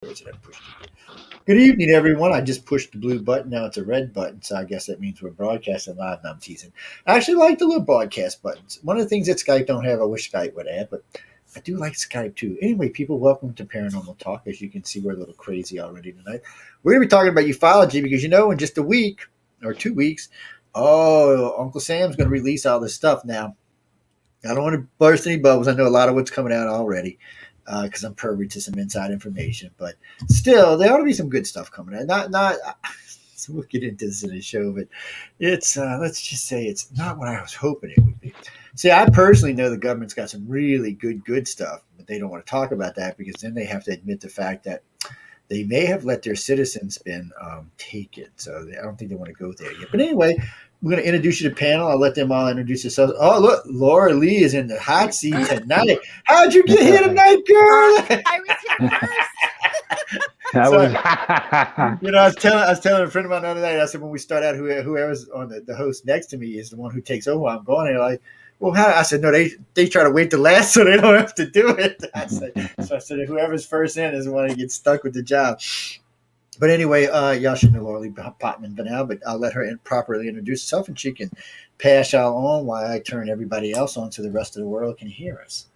Good evening, everyone. I just pushed the blue button. Now it's a red button, so I guess that means we're broadcasting live. No, I'm teasing. I actually like the little broadcast buttons. One of the things that Skype don't have, I wish Skype would have, but I do like Skype too. Anyway, people, welcome to Paranormal Talk. As you can see, we're a little crazy already tonight. We're going to be talking about ufology because, in just a week or 2 weeks, Uncle Sam's going to release all this stuff. Now, I don't want to burst any bubbles. I know a lot of what's coming out already because I'm privy to some inside information. But still, there ought to be some good stuff coming out. Not. So we'll get into this in the show, but it's let's just say it's not what I was hoping it would be. See, I personally know the government's got some really good stuff, but they don't want to talk about that because then they have to admit the fact that they may have let their citizens been taken. So I don't think they want to go there yet. But anyway, we're going to introduce you to the panel. I'll let them all introduce themselves. Oh, look, Laura Lee is in the hot seat tonight. How'd you get here tonight, girl? I was here first. I was telling a friend of mine the other night. I said when we start out, whoever's on the host next to me is the one who takes over. I'm going. And they're like, well, how? I said no. They try to wait to last so they don't have to do it. I said whoever's first in is the one who gets stuck with the job. But anyway, y'all should know Laura Lee Potman by now, but I'll let her properly introduce herself, and she can pass y'all on while I turn everybody else on so the rest of the world can hear us.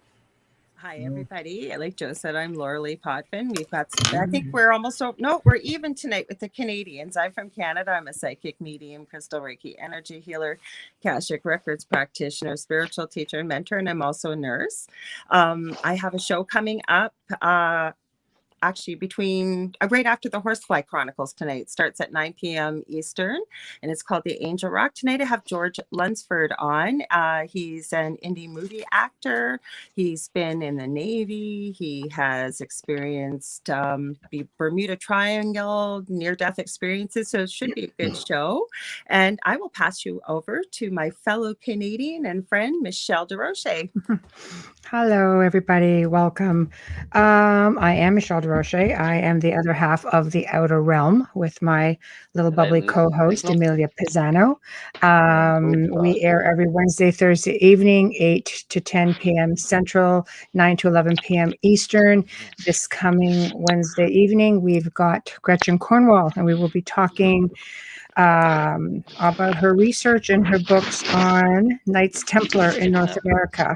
Hi, everybody. Like Joe said, I'm Laura Lee Potvin. We've got, I think we're almost, we're even tonight with the Canadians. I'm from Canada. I'm a psychic medium, crystal Reiki energy healer, Akashic records practitioner, spiritual teacher and mentor, and I'm also a nurse. I have a show coming up. Actually right after the Horsefly Chronicles tonight. It starts at 9 p.m. Eastern, and it's called The Angel Rock. Tonight I have George Lunsford on. He's an indie movie actor. He's been in the Navy. He has experienced the Bermuda Triangle, near-death experiences, so it should be a good show. And I will pass you over to my fellow Canadian and friend, Michelle DeRoche. Hello, everybody. Welcome. I am Michelle DeRoche. I am the other half of The Outer Realm with my little bubbly co-host, Amelia Pisano. We air every Wednesday, Thursday evening, 8 to 10 p.m. Central, 9 to 11 p.m. Eastern. This coming Wednesday evening, we've got Gretchen Cornwall, and we will be talking about her research and her books on Knights Templar in North America.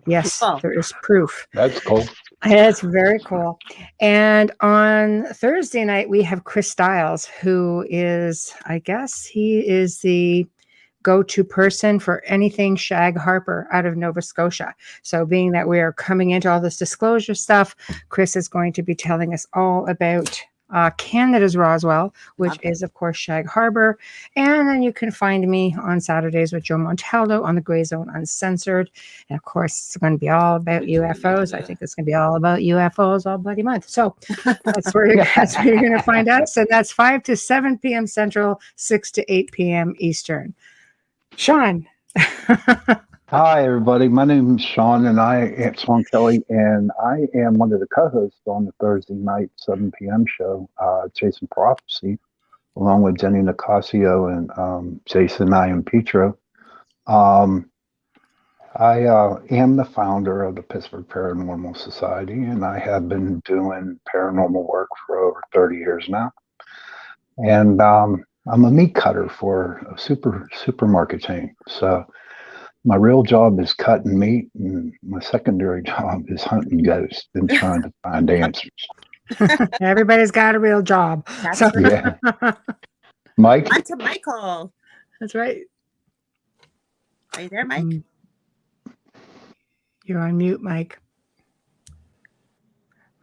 Yes, cool. There is proof. That's cool. It's very cool. And on Thursday night, we have Chris Stiles, who is, I guess, he is the go-to person for anything Shag Harper out of Nova Scotia. So being that we are coming into all this disclosure stuff, Chris is going to be telling us all about Canada's Roswell, which is, of course, Shag Harbor. And then you can find me on Saturdays with Joe Montaldo on the Gray Zone Uncensored. And, of course, it's going to be all about UFOs. I think it's going to be all about UFOs all bloody month. So that's where you're going to find us. And that's 5 to 7 p.m. Central, 6 to 8 p.m. Eastern. Sean. Hi, everybody. My name is Sean, and I am Sean Kelly, and I am one of the co-hosts on the Thursday night 7 p.m. show, Chasing Prophecy, along with Jenny Nicasio and Jason Iampietro. I am the founder of the Pittsburgh Paranormal Society, and I have been doing paranormal work for over 30 years now. And I'm a meat cutter for a supermarket chain. So my real job is cutting meat, and my secondary job is hunting ghosts and trying to find answers. Everybody's got a real job. That's so, yeah. Mike? On to Michael. That's right. Are you there, Mike? You're on mute, Mike.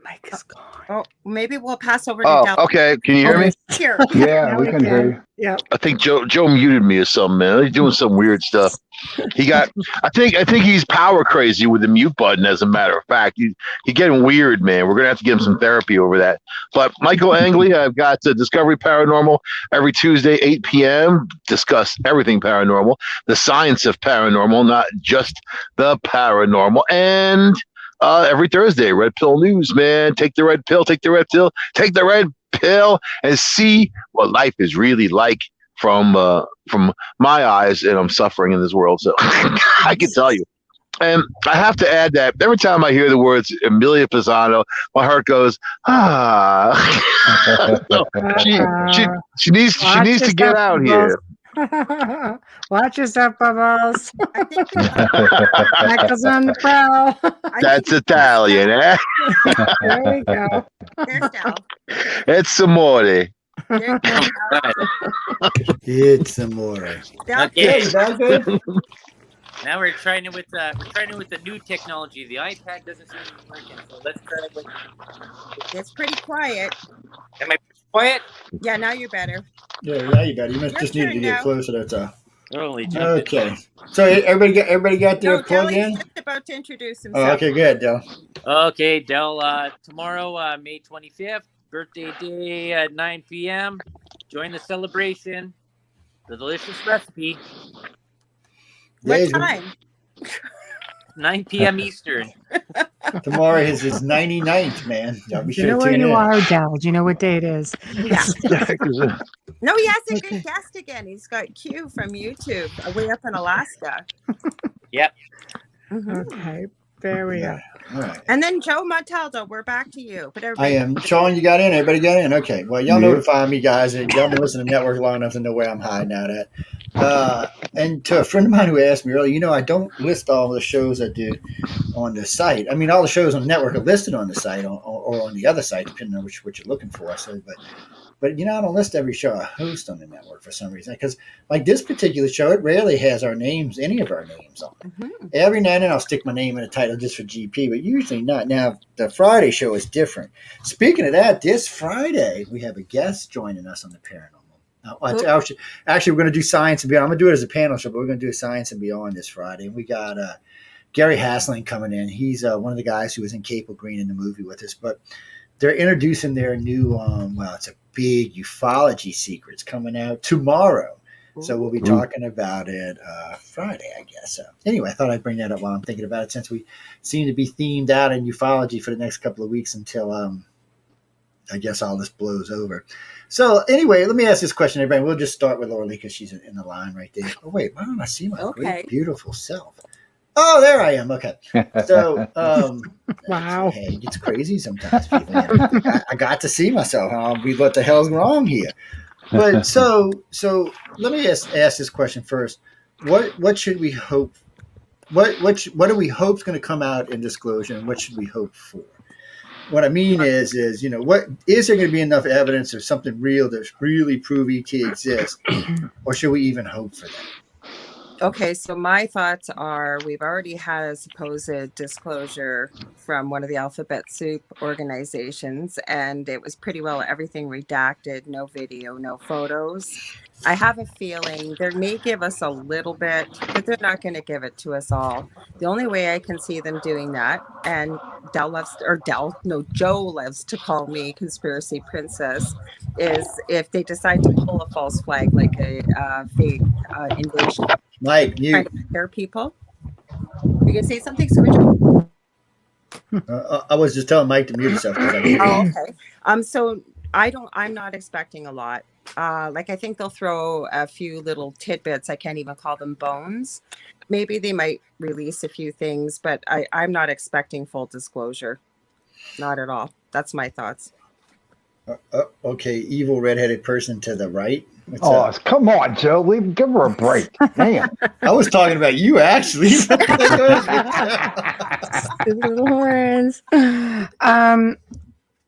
Mike is gone. Oh, maybe we'll pass over to Del. Okay. Can you hear me? Here. Yeah, we can hear you. Yeah. I think Joe muted me or something, man. He's doing some weird stuff. I think he's power crazy with the mute button, as a matter of fact. He's getting weird, man. We're going to have to give him some therapy over that. But Michael Angley, I've got Discovery Paranormal every Tuesday, 8 p.m. Discuss everything paranormal, the science of paranormal, not just the paranormal. And every Thursday, Red Pill News, man. Take the red pill, take the red pill, take the red pill, and see what life is really like from my eyes, and I'm suffering in this world. So I can tell you. And I have to add that every time I hear the words Amelia Pisano, my heart goes, ah. So she needs Watch to get yourself, out Bubbles. here. Watch yourself, Bubbles. I think Michael's on the prowl. That's Italian, eh? There we go. There's Dal. It's amore. There you go. Right. It's amore. Dal. Okay. Dal, good? Now we're trying it with the new technology. The iPad doesn't seem to be working, so let's try it with. It's pretty quiet. Am I quiet? Yeah, now you're better. Yeah, now you better. You Your just need to turn get now. closer. That's all. Holy jumped it. Okay. So everybody got their No, plug Dal is in? just about to introduce Oh, himself. okay, good, Dal. Okay, Del. Tomorrow, May 25th, birthday day at 9 p.m. Join the celebration. The delicious recipe, What Days- time? 9 p.m. Eastern. Tomorrow is his 99th, man. Y'all be Do you sure know to where tune you in. are, Dal? Do you know what day it is? Yeah. Yeah, No, he has a good guest again. He's got Q from YouTube, way up in Alaska. Yep. Mhm. Okay, there we go. All right. And then Joe Montaldo, we're back to you. But I everybody, am. Sean, you got in? Everybody got in? Okay. Well, y'all Yeah. notify me, guys. And y'all been listening to Network long enough to know where I'm hiding out at. And to a friend of mine who asked me earlier, I don't list all the shows I do on the site. I mean, all the shows on the network are listed on the site or on the other site, depending on what you're looking for. So, but I don't list every show I host on the network for some reason. Because like this particular show, it rarely has any of our names on it. Mhm. Every now and then I'll stick my name in the title just for GP, but usually not. Now, the Friday show is different. Speaking of that, this Friday, we have a guest joining us on the Paranormal. Actually, we're going to do Science and Beyond. I'm going to do it as a panel show, but we're going to do Science and Beyond this Friday. And we got Gary Hasling coming in. He's one of the guys who was in Capel Green in the movie with us. But they're introducing their new, it's a big ufology secrets coming out tomorrow. So we'll be talking about it Friday, I guess. So anyway, I thought I'd bring that up while I'm thinking about it, since we seem to be themed out in ufology for the next couple of weeks until I guess all this blows over. So anyway, let me ask this question, everybody. We'll just start with Laura Lee because she's in the line right there. Oh wait, why don't I see my great, beautiful self? Oh, there I am. Okay. So, Wow. Hey, it gets crazy sometimes, people. I got to see myself. What the hell's wrong here? But so let me ask this question first. What should we hope? What do we hope is going to come out in disclosure, and what should we hope for? What I mean is what is there going to be enough evidence or something real to really prove ET exists, or should we even hope for that? Okay, so my thoughts are we've already had a supposed disclosure from one of the Alphabet Soup organizations, and it was pretty well everything redacted, no video, no photos. I have a feeling they may give us a little bit, but they're not going to give it to us all. The only way I can see them doing that, and Joe loves to call me conspiracy princess, is if they decide to pull a false flag like a fake invasion. Mike, Trying to scare people. You can say something, Sergio? I was just telling Mike to mute himself. Okay. So I'm not expecting a lot. I think they'll throw a few little tidbits. I can't even call them bones. Maybe they might release a few things, but I'm not expecting full disclosure. Not at all. That's my thoughts. Okay, evil redheaded person to the right. Come on, Joe. Give her a break. Damn. I was talking about you, actually. Little horns.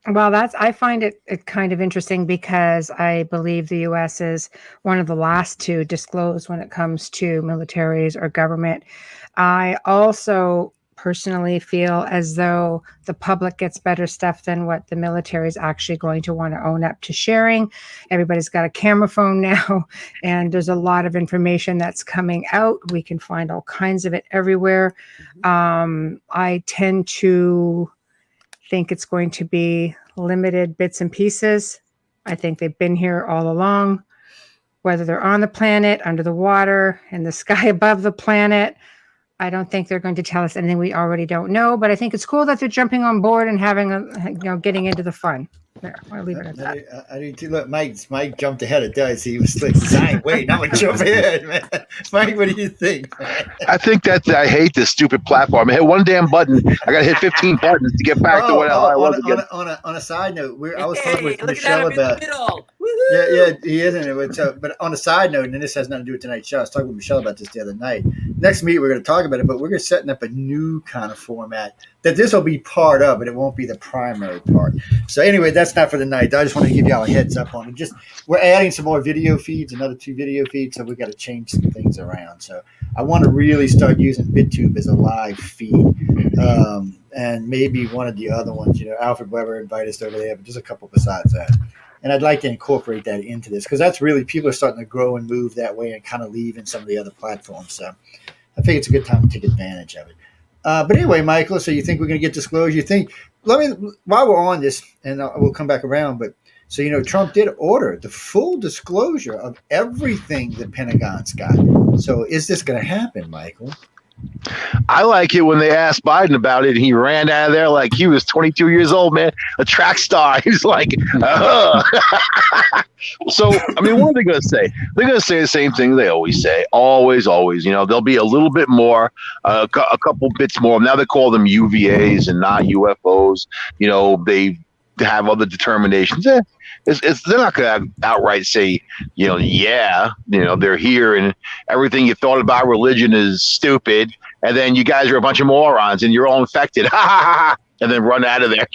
Well, I find it kind of interesting because I believe the U.S. is one of the last to disclose when it comes to militaries or government. I also personally feel as though the public gets better stuff than what the military is actually going to want to own up to sharing. Everybody's got a camera phone now, and there's a lot of information that's coming out. We can find all kinds of it everywhere. I tend to think it's going to be limited bits and pieces. I think they've been here all along, whether they're on the planet, under the water, in the sky above the planet. I don't think they're going to tell us anything we already don't know, but I think it's cool that they're jumping on board and having getting into the fun. There, I'll leave it at that. I do too. Look, Mike jumped ahead of Doug. He was like, wait, I'm gonna jump ahead, man. Mike, what do you think, man? I think that I hate this stupid platform. I hit one damn button. I got to hit 15 buttons to get back to what I was again. On a side note, I was Hey, talking with look Michelle at him about. in the middle. Yeah, he isn't. But on a side note, and this has nothing to do with tonight's show, I was talking with Michelle about this the other night. Next meet, we're going to talk about it, but we're going to setting up a new kind of format that this will be part of, but it won't be the primary part. So anyway, that's not for the night. I just want to give y'all a heads up on it. Just we're adding some more video feeds, another 2 video feeds, so we got to change some things around. So I want to really start using BitTube as a live feed, and maybe one of the other ones. Alfred Weber invited us over there, but just a couple besides that. And I'd like to incorporate that into this because that's really people are starting to grow and move that way and kind of leave in some of the other platforms. So I think it's a good time to take advantage of it. But anyway, Michael, so you think we're going to get disclosure? You think, while we're on this, and we'll come back around, but so, Trump did order the full disclosure of everything the Pentagon's got. So is this going to happen, Michael? I like it when they asked Biden about it and he ran out of there like he was 22 years old, man, a track star. He was like, So, what are they going to say? They're going to say the same thing they always say. Always. There'll be a little bit more, a couple bits more. Now they call them UVAs and not UFOs. They have other determinations. They're not going to outright say, they're here and everything you thought about religion is stupid. And then you guys are a bunch of morons and you're all infected. And then run out of there.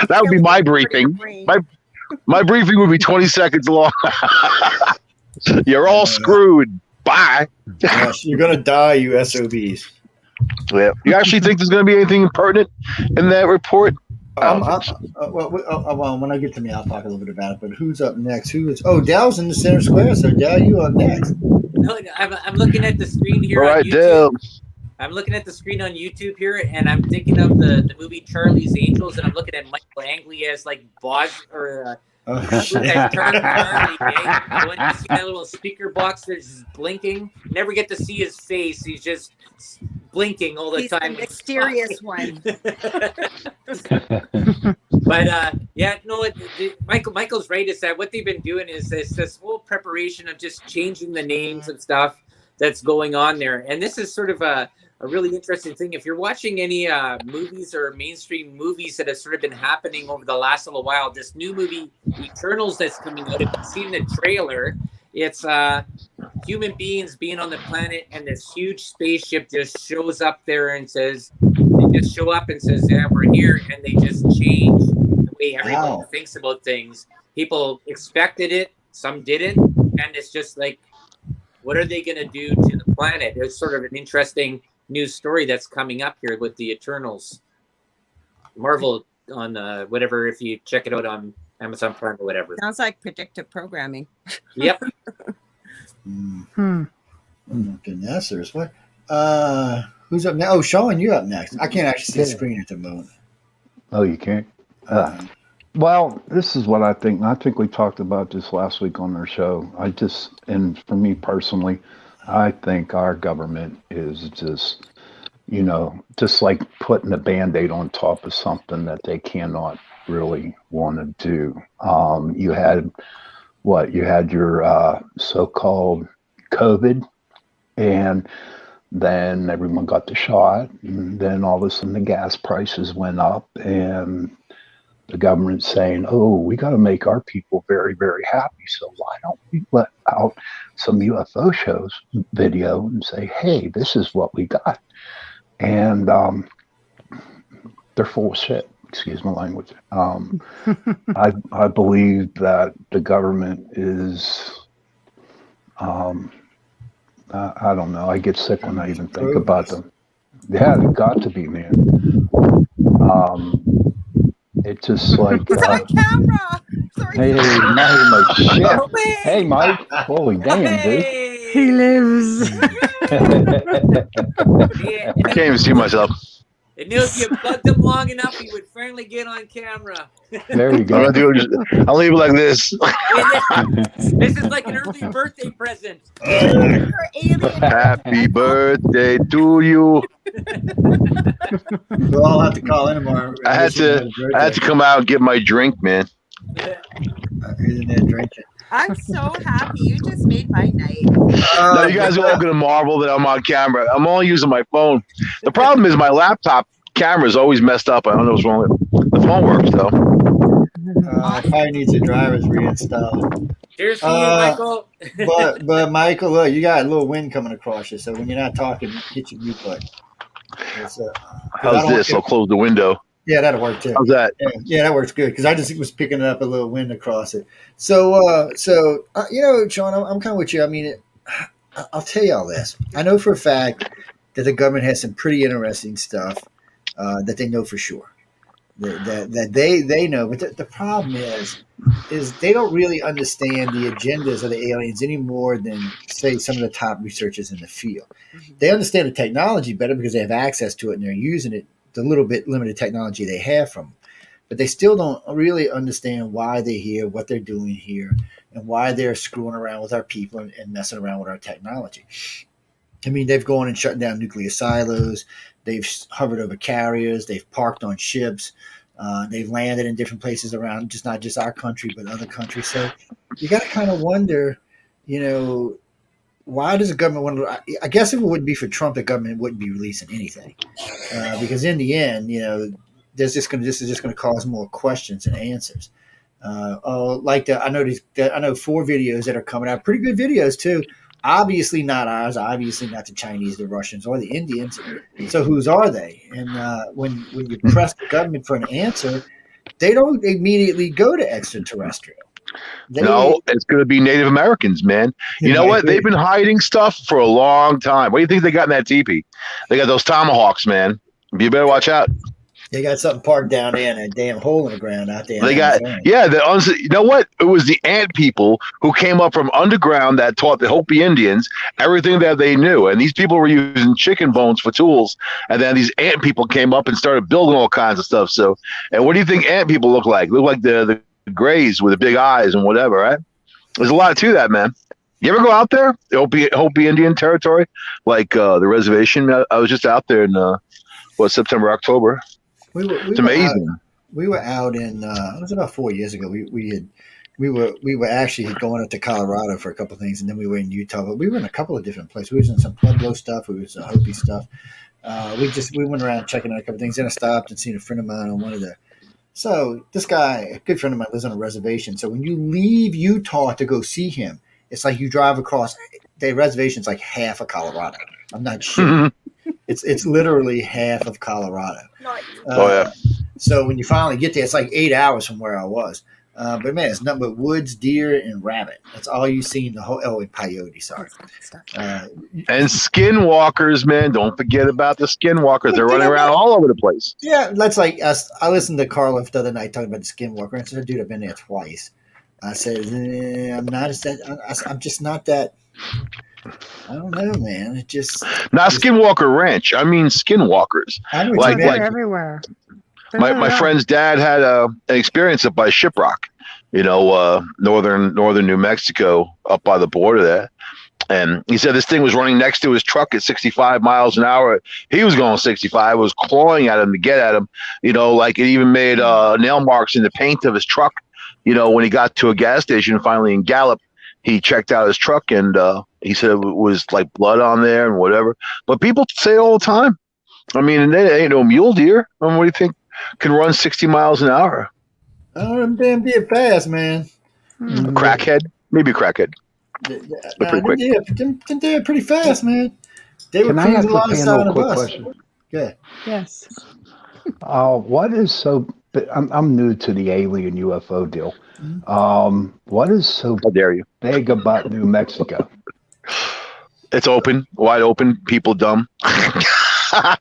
That would be my briefing. My briefing would be 20 seconds long. You're all screwed. Bye. Yes, you're going to die, you SOBs. Yeah. You actually think there's going to be anything pertinent in that report? When I get to me, I'll talk a little bit about it. But who's up next? Dell's in the center square. So Dell, you up next? No, I'm looking at the screen here. All right, on YouTube. Dell. I'm looking at the screen on YouTube here, and I'm thinking of the movie Charlie's Angels, and I'm looking at Michael Angley as like boss or. When you see that little speaker box that's just blinking, never get to see his face. He's just blinking all the time. The mysterious one. But Michael's right. Is that what they've been doing? Is this whole preparation of just changing the names and stuff that's going on there? And this is sort of a really interesting thing. If you're watching any movies or mainstream movies that have sort of been happening over the last little while, this new movie Eternals that's coming out, if you've seen the trailer, it's human beings being on the planet, and this huge spaceship just shows up there and says, yeah, we're here, and they just change the way everyone thinks about things. People expected it, some didn't, and it's just like, what are they going to do to the planet? It's sort of an interesting news story that's coming up here with the Eternals. Marvel on whatever, if you check it out on Amazon Prime or whatever. Sounds like predictive programming. Yep. Goodness, there's what? Who's up now? Oh, Sean, you're up next. I can't actually see the screen at the moment. Oh, you can't? Well, this is what I think. I think we talked about this last week on our show. And for me personally, I think our government is just, just like putting a Band-Aid on top of something that they cannot really want to do. You had your so-called COVID, and then everyone got the shot, and then all of a sudden the gas prices went up, and the government's saying, oh, we got to make our people very, very happy. So why don't we let out some UFO shows video and say, hey, this is what we got. And they're full of shit. Excuse my language. I believe that the government is, I don't know. I get sick when I even think about them. Yeah, they've got to be, man. It's just like It's on camera. Sorry. Hey, Mike, shit. Hey, Mike. Holy damn, dude. He lives. I can't even see myself. It knew if you plugged him long enough, he would finally get on camera. There you go. I'll leave it like this. This is like an early birthday present. You're alien. Happy birthday to you. We'll all have to call in tomorrow. I had to come out and get my drink, man. He's in there drinking. I'm so happy. You just made my night. Now you guys are all gonna marvel that I'm on camera. I'm only using my phone. The problem is my laptop camera is always messed up. I don't know what's wrong with it. The phone works though. Probably needs the drivers reinstalled. Cheers to you, Michael. but Michael, look, you got a little wind coming across you, so when you're not talking, hit your mute button. How's this? I'll close the window. Yeah, that'll work too. How's that? Yeah, that works good because I just was picking up a little wind across it. So, you know, Sean, I'm kind of with you. I mean, I'll tell you all this. I know for a fact that the government has some pretty interesting stuff that they know for sure. That they know, but the problem is they don't really understand the agendas of the aliens any more than, say, some of the top researchers in the field. They understand the technology better because they have access to it and they're using it, the little bit limited technology they have from them. But they still don't really understand why they're here, what they're doing here, and why they're screwing around with our people and messing around with our technology. I mean, they've gone and shut down nuclear silos. They've hovered over carriers. They've parked on ships. They've landed in different places around, not just our country, but other countries. So you got to kind of wonder, you know, why does the government want to? I guess if it wouldn't be for Trump, the government wouldn't be releasing anything, because in the end, you know, this is just going to cause more questions than answers. I know 4 videos that are coming out, pretty good videos too. Obviously not ours, obviously not the Chinese, the Russians, or the Indians. So whose are they? And when you press the government for an answer, they don't immediately go to extraterrestrial. No, it's going to be Native Americans, man. You know what? They've been hiding stuff for a long time. What do you think they got in that teepee? They got those tomahawks, man. You better watch out. They got something parked down there in that damn hole in the ground out there. They got, you know what? It was the ant people who came up from underground that taught the Hopi Indians everything that they knew. And these people were using chicken bones for tools. And then these ant people came up and started building all kinds of stuff. So, and what do you think ant people look like? Look like the grays with the big eyes and whatever, right? There's a lot to that, man. You ever go out there, the Hopi Indian territory, like the reservation? I was just out there in September, October. It's amazing. We were out in it was about 4 years ago. We were actually going up to Colorado for a couple of things, and then we were in Utah. But we were in a couple of different places. We was in some Pueblo stuff. We was Hopi stuff. We went around checking out a couple of things. Then I stopped and seen a friend of mine on one of the. So this guy, a good friend of mine, lives on a reservation. So when you leave Utah to go see him, it's like you drive across. The reservation's like half of Colorado. I'm not sure. It's literally half of Colorado. So when you finally get there, it's like 8 hours from where I was. But man, it's nothing but woods, deer, and rabbit. That's all you see in the whole. Oh, and coyote. Sorry. And skinwalkers, man. Don't forget about the skinwalkers. They're running around all over the place. Yeah, that's like us. I listened to Carla the other night talking about the skinwalker, and said, "Dude, I've been there twice." I said, I'm just not that. I don't know, man. It just not Skinwalker Ranch. I mean, skinwalkers. Like everywhere. My friend's dad had an experience up by Shiprock, northern New Mexico, up by the border there. And he said this thing was running next to his truck at 65 miles an hour. He was going 65. It was clawing at him to get at him. Like it even made nail marks in the paint of his truck. When he got to a gas station finally in Gallup, he checked out his truck and he said it was like blood on there and whatever. But people say it all the time. I mean, they ain't no mule deer. I mean, what do you think can run 60 miles an hour? Oh, them damn deer fast, man. A crackhead? Maybe a crackhead. They're pretty quick. Them deer pretty fast, man. They were cruising alongside of us. Question? Yeah. Yes. What is so... I'm new to the alien UFO deal. What is so How dare you? big about New Mexico? It's open, wide open, people dumb. I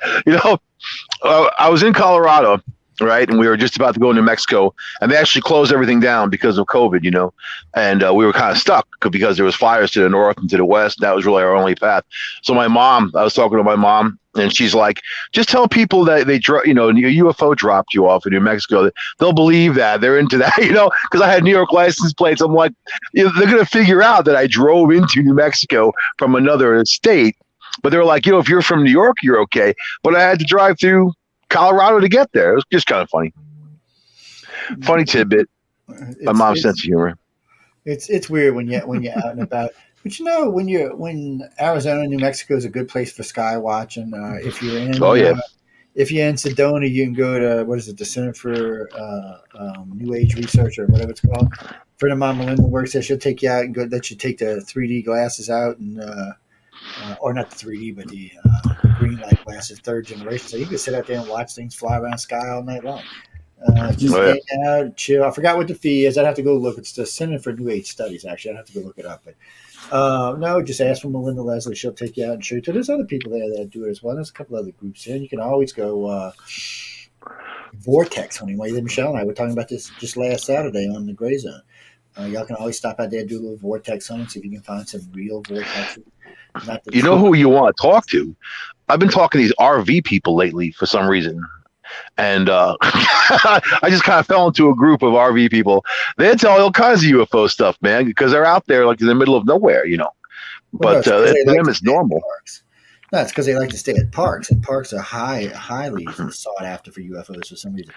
was in Colorado right? And we were just about to go to New Mexico, and they actually closed everything down because of COVID, and we were kind of stuck because there was fires to the north and to the west. That was really our only path. So I was talking to my mom, and she's like, just tell people that a UFO dropped you off in New Mexico. They'll believe that. They're into that, because I had New York license plates. I'm like, they're going to figure out that I drove into New Mexico from another state. But they're like, if you're from New York, you're okay. But I had to drive through Colorado to get there. It was just kind of funny. Funny tidbit. My mom's sense of humor. It's weird when you're out and about. But when Arizona, New Mexico is a good place for sky watching. If you're in if you're in Sedona, you can go to the Center for New Age Research or whatever it's called. A friend of mine, Melinda, works there. She'll take you out and let you take the 3D glasses out and or not the 3D, but the green light glasses, third generation. So you can sit out there and watch things fly around the sky all night long. Just hang out, chill. I forgot what the fee is. I'd have to go look. It's the Center for New Age Studies, actually. I'd have to go look it up. But no, just ask for Melinda Leslie. She'll take you out and show you. There's other people there that do it as well. There's a couple other groups here. And you can always go Vortex hunting. Michelle and I were talking about this just last Saturday on the Gray Zone. Y'all can always stop out there and do a little vortex hunting, see if you can find some real vortexes. You know who you want to talk to? I've been talking to these RV people lately for some reason. And I just kind of fell into a group of RV people. They tell all kinds of UFO stuff, man, because they're out there like in the middle of nowhere, But to them, it's normal. No, it's because they like to stay at parks, and parks are highly sought after for UFOs for some reason.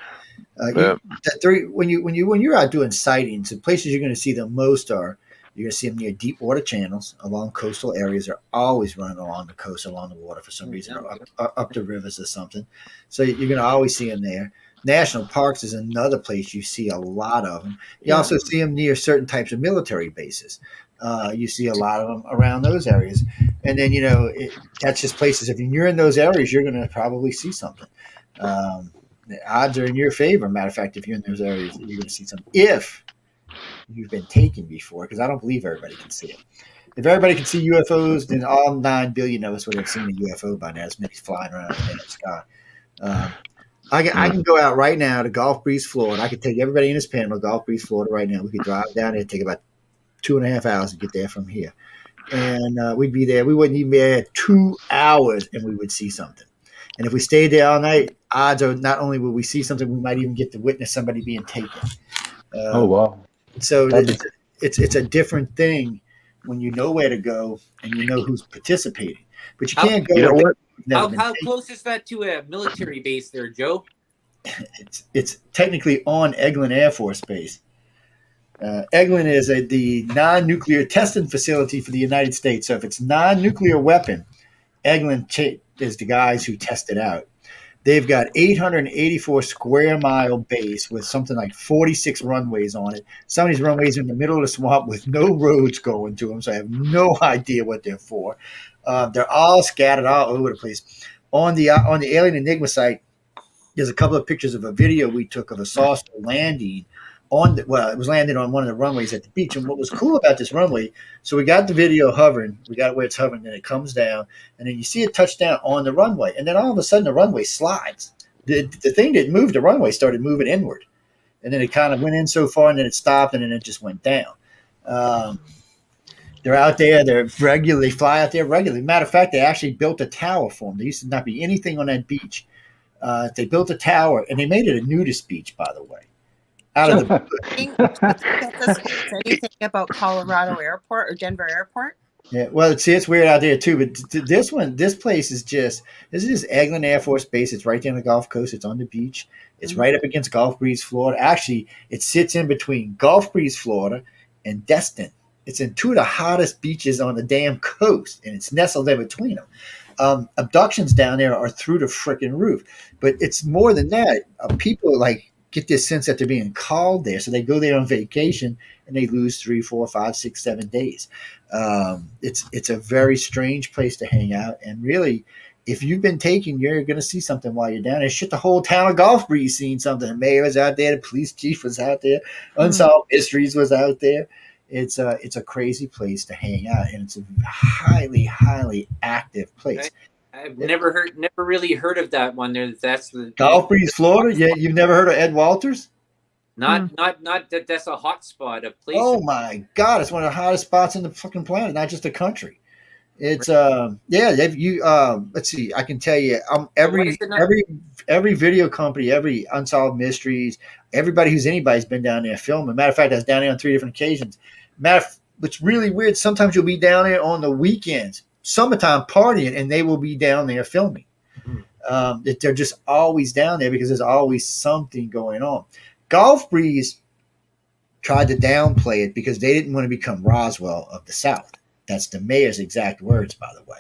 When you're out doing sightings, the places you're going to see them most are you're going to see them near deep water channels, along coastal areas. They're always running along the coast, along the water for some reason, or up the rivers or something. So you're going to always see them there. National parks is another place you see a lot of them. You also see them near certain types of military bases. You see a lot of them around those areas. And then, that's just places. If you're in those areas, you're going to probably see something. The odds are in your favor. Matter of fact, if you're in those areas, you're going to see something. If you've been taken before, because I don't believe everybody can see it. If everybody can see UFOs, then all 9 billion of us would have seen a UFO by now. As many flying around in the sky. I can go out right now to Gulf Breeze, Florida. I could take everybody in this panel to Gulf Breeze, Florida right now. We could drive down there. It'd take about 2.5 hours to get there from here. And we'd be there. We wouldn't even be there 2 hours, and we would see something. And if we stayed there all night, odds are not only will we see something, we might even get to witness somebody being taken. Oh, wow. So it's a different thing when you know where to go and you know who's participating. But you can't go. You know what? How close is that to a military base there, Joe? It's technically on Eglin Air Force Base. Eglin is the non-nuclear testing facility for the United States. So if it's non-nuclear weapon, Eglin is the guys who test it out. They've got 884 square mile base with something like 46 runways on it. Some of these runways are in the middle of the swamp with no roads going to them, so I have no idea what they're for. They're all scattered all over the place. On the Alien Enigma site, there's a couple of pictures of a video we took of a saucer landing it was landing on one of the runways at the beach. And what was cool about this runway, so we got the video hovering, we got it where it's hovering, then it comes down, and then you see it touch down on the runway, and then all of a sudden the runway slides. The thing didn't move, the runway started moving inward, and then it kind of went in so far, and then it stopped, and then it just went down. They're out there, they fly out there regularly. Matter of fact, they actually built a tower for them. There used to not be anything on that beach. They built a tower, and they made it a nudist beach, by the way. Out of the anything about Colorado Airport or Denver Airport? Yeah, well, it's weird out there too. But this place is just Eglin Air Force Base. It's right there on the Gulf Coast. It's on the beach. It's right up against Gulf Breeze, Florida. Actually, it sits in between Gulf Breeze, Florida, and Destin. It's in two of the hottest beaches on the damn coast, and it's nestled in between them. Abductions down there are through the freaking roof. But it's more than that. People get this sense that they're being called there. So they go there on vacation and they lose 3, 4, 5, 6, 7 days. It's a very strange place to hang out. And really, if you've been taken, you're going to see something while you're down there. Shit, the whole town of Gulf Breeze seen something. The mayor was out there. The police chief was out there. Unsolved Mysteries was out there. It's a crazy place to hang out. And it's a highly, highly active place. I've never really heard of that one. That's the Gulf Breeze, Florida. Yeah, you've never heard of Ed Walters? not that that's a hot spot of places. Oh my God, it's one of the hottest spots in the fucking planet, not just the country. It's yeah, let's see, I can tell you, Why is it not? every video company, every Unsolved Mysteries, everybody who's anybody's been down there filming. Matter of fact, I was down there on 3 different occasions. It's really weird. Sometimes you'll be down there on the weekends, summertime partying, and they will be down there filming. They're just always down there because there's always something going on. Golf Breeze tried to downplay it because they didn't want to become Roswell of the South. That's the mayor's exact words, by the way.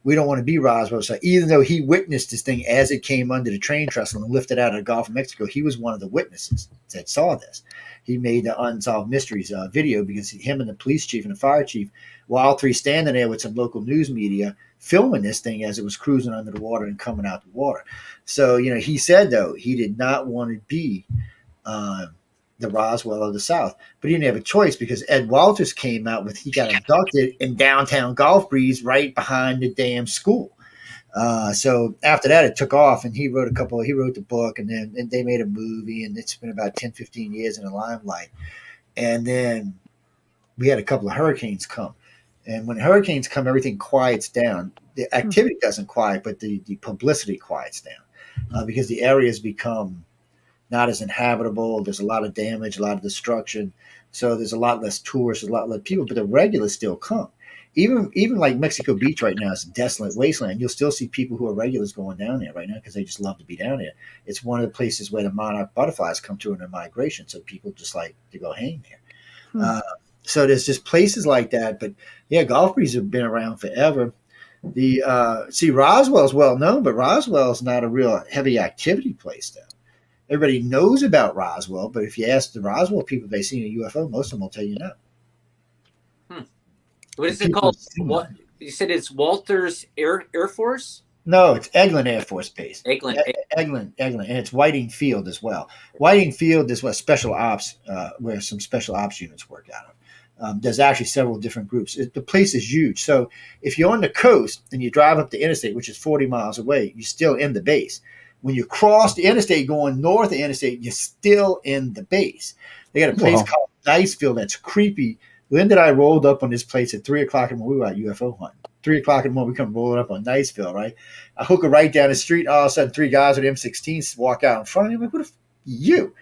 We don't want to be Roswell. So even though he witnessed this thing as it came under the train trestle and lifted out of the Gulf of Mexico, he was one of the witnesses that saw this. He made the Unsolved Mysteries video because him and the police chief and the fire chief were all three standing there with some local news media filming this thing as it was cruising under the water and coming out the water. So, he said, though, he did not want to be the Roswell of the South, but he didn't have a choice because Ed Walters came out he got abducted in downtown Gulf Breeze right behind the damn school. So after that, it took off, and he wrote the book, and then they made a movie, and it's been about 10, 15 years in the limelight. And then we had a couple of hurricanes come. And when hurricanes come, everything quiets down. The activity doesn't quiet, but the publicity quiets down because the areas become not as inhabitable. There's a lot of damage, a lot of destruction. So there's a lot less tourists, a lot less people, but the regulars still come. Even like Mexico Beach right now is a desolate wasteland. You'll still see people who are regulars going down there right now because they just love to be down there. It's one of the places where the monarch butterflies come to in their migration. So people just like to go hang there. So there's just places like that. But yeah, Gulf Breeze have been around forever. Roswell's well known, but Roswell's not a real heavy activity place though. Everybody knows about Roswell, but if you ask the Roswell people if they've seen a UFO, most of them will tell you no. What is it called? What you said? It's Walters Air Force? No, it's Eglin Air Force Base. Eglin, and it's Whiting Field as well. Whiting Field is what special ops, where some special ops units work out of. There's actually several different groups. The place is huge. So if you're on the coast and you drive up the interstate, which is 40 miles away, you're still in the base. When you cross the interstate going north of the interstate, you're still in the base. They got a place called Niceville that's creepy. Linda and I rolled up on this place at 3 o'clock in the morning. We were out UFO hunting. 3 o'clock in the morning, we come rolling up on Niceville, right? I hook her right down the street. All of a sudden, 3 guys with M16s walk out in front of me. I'm like, what the you?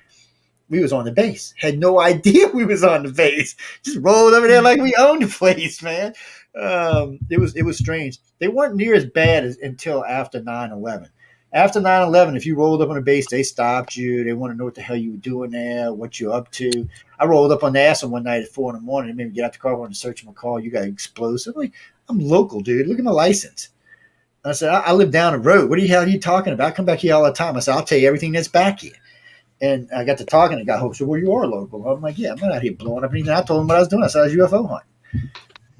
We was on the base. Had no idea we was on the base. Just rolled over there like we owned the place, man. It was strange. They weren't near as bad until after 9/11. After 9/11, if you rolled up on a base, they stopped you. They want to know what the hell you were doing there, what you're up to. I rolled up on NASA one night at 4 in the morning. They made me get out the car, wanted to search my car. You got explosive. I'm local, dude. Look at my license. I said, I live down the road. What the hell are you talking about? I come back here all the time. I said, I'll tell you everything that's back here. And I got to talking. The guy said, well, you are local. I'm like, yeah, I'm not out here blowing up anything. I told him what I was doing. I said I was UFO hunting.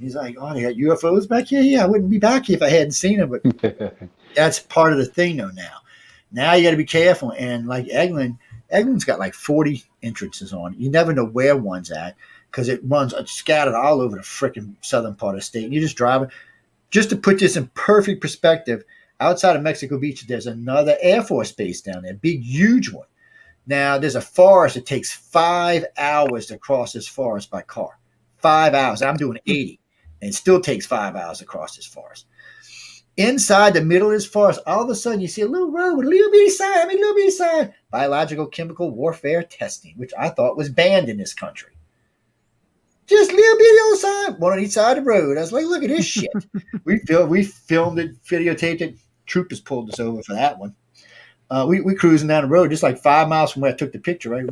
He's like, oh, they got UFOs back here? Yeah, I wouldn't be back here if I hadn't seen them. But that's part of the thing, though, now. Now you got to be careful. And like Eglin's got like 40 entrances on it. You never know where one's at because it runs scattered all over the freaking southern part of the state. And you're just driving. Just to put this in perfect perspective, outside of Mexico Beach, there's another Air Force base down there, big, huge one. Now, there's a forest. It takes 5 hours to cross this forest by car. 5 hours. I'm doing 80. And it still takes 5 hours to cross this forest. Inside the middle of this forest, all of a sudden you see a little road with a little bitty sign, biological chemical warfare testing, which I thought was banned in this country. Just little bitty old sign, one on each side of the road. I was like, look at this shit. We filmed it, videotaped it. Troopers pulled us over for that one. We cruising down the road, just like 5 miles from where I took the picture, right?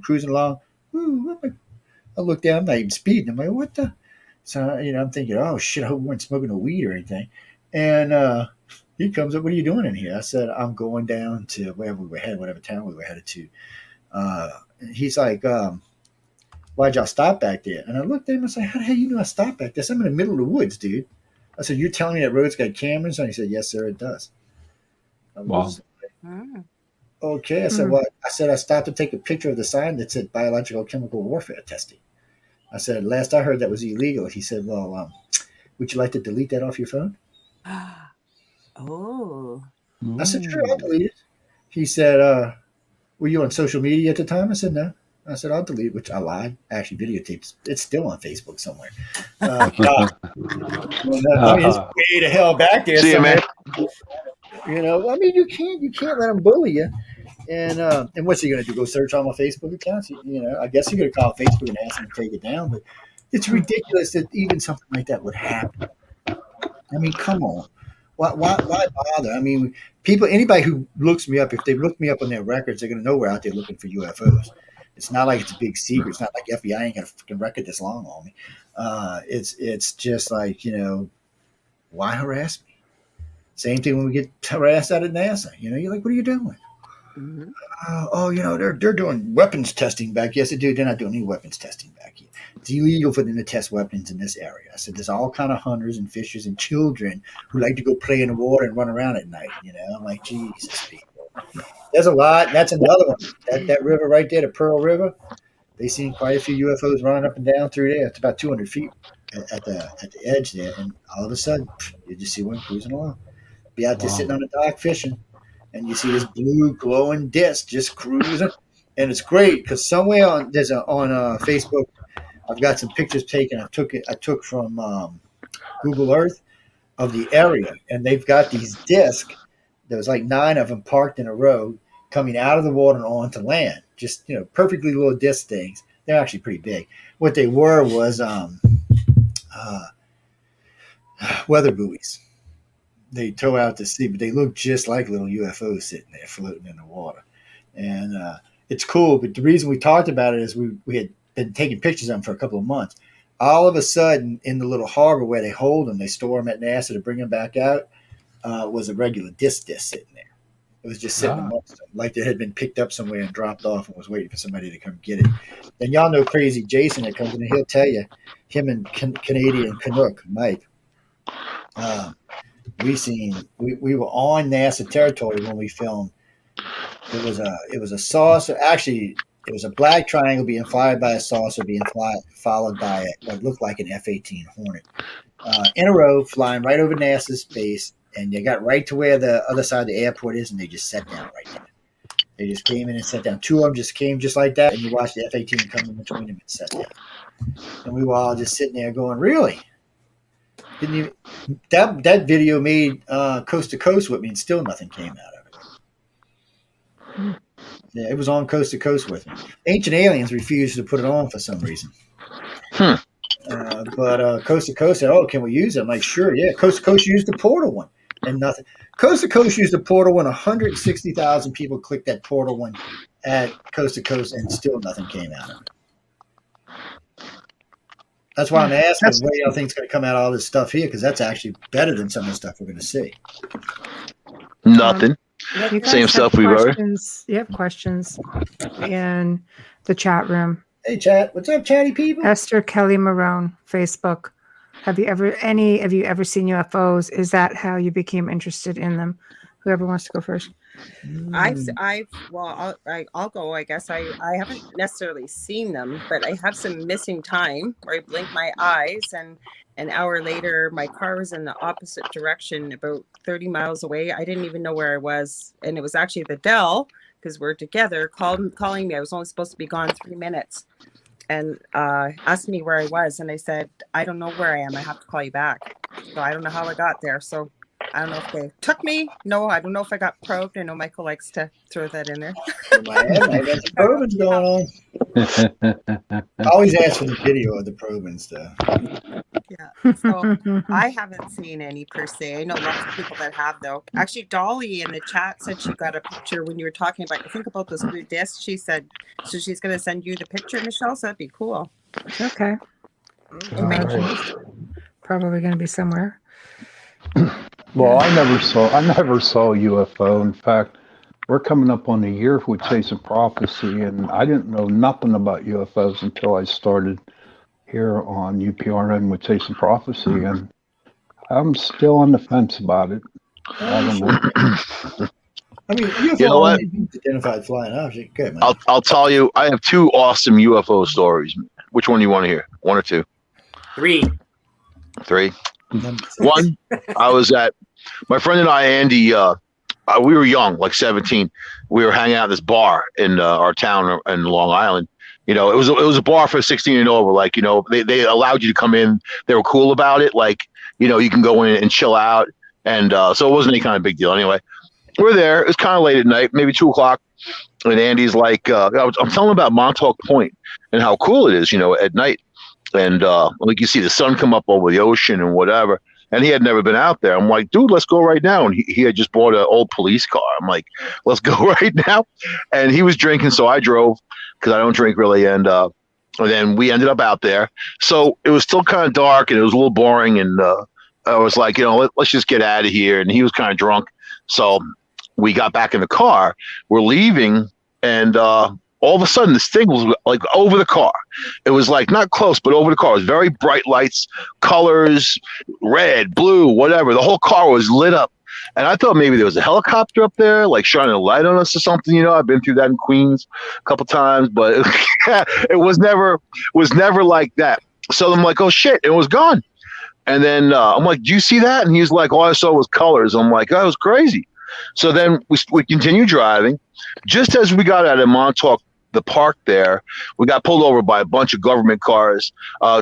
Cruising along. I look down, I'm not even speeding. I'm like, what the? So, I'm thinking, oh shit, I hope we weren't smoking no weed or anything. And he comes up, what are you doing in here? I said, I'm going down to wherever we were headed, whatever town we were headed to. He's like, why'd y'all stop back there? And I looked at him and said, how the hell you know I stopped back there? I'm in the middle of the woods, dude. I said, you're telling me that road's got cameras? And he said, yes, sir, it does. Wow. Okay. I said, well, I stopped to take a picture of the sign that said biological chemical warfare testing. I said, last I heard that was illegal. He said, well, would you like to delete that off your phone? Oh. I said, sure, I'll delete it. He said, were you on social media at the time? I said, no. I said, I'll delete it, which I lied. I actually videotaped. It's still on Facebook somewhere. God. I mean, it's way the hell back there See you, man. somewhere. You know, I mean, you can't let them bully you. And what's he going to do? Go search all my Facebook accounts? You know, I guess he could have called Facebook and asked them to take it down. But it's ridiculous that even something like that would happen. I mean, come on. Why bother? I mean, anybody who looks me up, if they look me up on their records, they're going to know we're out there looking for UFOs. It's not like it's a big secret. It's not like FBI ain't got a freaking record this long on me. It's just like, you know, why harass me? Same thing when we get harassed out at NASA. You know, you're like, what are you doing? Mm-hmm. You know, they're doing weapons testing back. Yes, they do. They're not doing any weapons testing back here. It's illegal for them to test weapons in this area. I said, there's all kind of hunters and fishers and children who like to go play in the water and run around at night. You know, I'm like, Jesus, people. There's a lot. That's another one. That river right there, the Pearl River. They seen quite a few UFOs running up and down through there. It's about 200 feet at the edge there, and all of a sudden, you just see one cruising along. Be out there sitting on the dock fishing, and you see this blue glowing disc just cruising, and it's great because somewhere on Facebook, I've got some pictures taken. I took from Google Earth of the area, and they've got these discs. There was like 9 of them parked in a row, coming out of the water and onto land. Just, you know, perfectly little disc things. They're actually pretty big. What they were was weather buoys. They tow out to sea, but they look just like little UFOs sitting there floating in the water. And it's cool, but the reason we talked about it is we had been taking pictures of them for a couple of months. All of a sudden, in the little harbor where they hold them, they store them at NASA to bring them back out, was a regular disc sitting there. It was just sitting amongst them, like it had been picked up somewhere and dropped off and was waiting for somebody to come get it. And y'all know Crazy Jason that comes in, and he'll tell you, him and Canadian Canuck, Mike, we were on NASA territory when we filmed. It was a saucer. Actually, it was a black triangle being fired by a saucer, followed by what looked like an F-18 Hornet in a row, flying right over NASA's base. And they got right to where the other side of the airport is, and they just sat down right there. They just came in and sat down. 2 of them just came just like that, and you watched the F-18 come in between them and sat down. And we were all just sitting there going, really? Didn't you? That video made Coast to Coast with me, and still nothing came out of it. Yeah, it was on Coast to Coast with me. Ancient Aliens refused to put it on for some reason. But Coast to Coast said, "Oh, can we use it?" I'm like, "Sure, yeah." Coast to Coast used the portal one, and nothing. Coast to Coast used the portal one. 160,000 people clicked that portal one at Coast to Coast, and still nothing came out of it. That's why I'm asking what y'all think is going to come out of all this stuff here, because that's actually better than some of the stuff we're going to see. Nothing. Same stuff we've heard. You have questions in the chat room. Hey, chat. What's up, chatty people? Esther Kelly Marone, Facebook. Have you ever seen UFOs? Is that how you became interested in them? Whoever wants to go first. I'll go. I guess I haven't necessarily seen them, but I have some missing time where I blink my eyes and an hour later my car was in the opposite direction, about 30 miles away. I didn't even know where I was, and it was actually the Dell, because we're together, calling me. I was only supposed to be gone 3 minutes, and asked me where I was, and I said, I don't know where I am. I have to call you back. So I don't know how I got there. So I don't know if they took me. No, I don't know if I got probed. I know Michael likes to throw that in there. I got some probings going on. I always ask for the video of the probing stuff. Yeah, so I haven't seen any per se. I know lots of people that have, though. Actually, Dolly in the chat said she got a picture when you were talking about, I think, about those blue discs. She said, so she's going to send you the picture, Michelle, so that'd be cool. Okay. Probably going to be somewhere. Well, I never saw a UFO. In fact, we're coming up on a year with Chasing Prophecy, and I didn't know nothing about UFOs until I started here on UPRN with Chasing Prophecy, and I'm still on the fence about it. I don't know. I mean, UFO, you know what? Identified flying object. Good, man. I'll tell you, I have 2 awesome UFO stories. Which one do you want to hear? 1 or 2? 3. 3. 1, I was at my friend and I, Andy, we were young, like 17. We were hanging out at this bar in our town in Long Island. It was a bar for 16 and over. Like, they allowed you to come in. They were cool about it. Like, you can go in and chill out. And so it wasn't any kind of big deal. Anyway, we're there. It was kind of late at night, maybe 2 o'clock. And Andy's like, I'm telling him about Montauk Point and how cool it is, at night. And like you see the sun come up over the ocean and whatever. And he had never been out there. I'm like, dude, let's go right now. And he had just bought an old police car. I'm like, let's go right now. And he was drinking, so I drove because I don't drink really. And then we ended up out there. So it was still kind of dark and it was a little boring. And I was like, let's just get out of here. And he was kind of drunk. So we got back in the car. We're leaving. And all of a sudden, this thing was like over the car. It was like not close, but over the car. It was very bright lights, colors, red, blue, whatever. The whole car was lit up. And I thought maybe there was a helicopter up there, like shining a light on us or something. I've been through that in Queens a couple times, but it was never like that. So I'm like, oh shit, it was gone. And then I'm like, do you see that? And he's like, all I saw was colors. I'm like, that was crazy. So then we continued driving. Just as we got out of Montauk, the park there, we got pulled over by a bunch of government cars,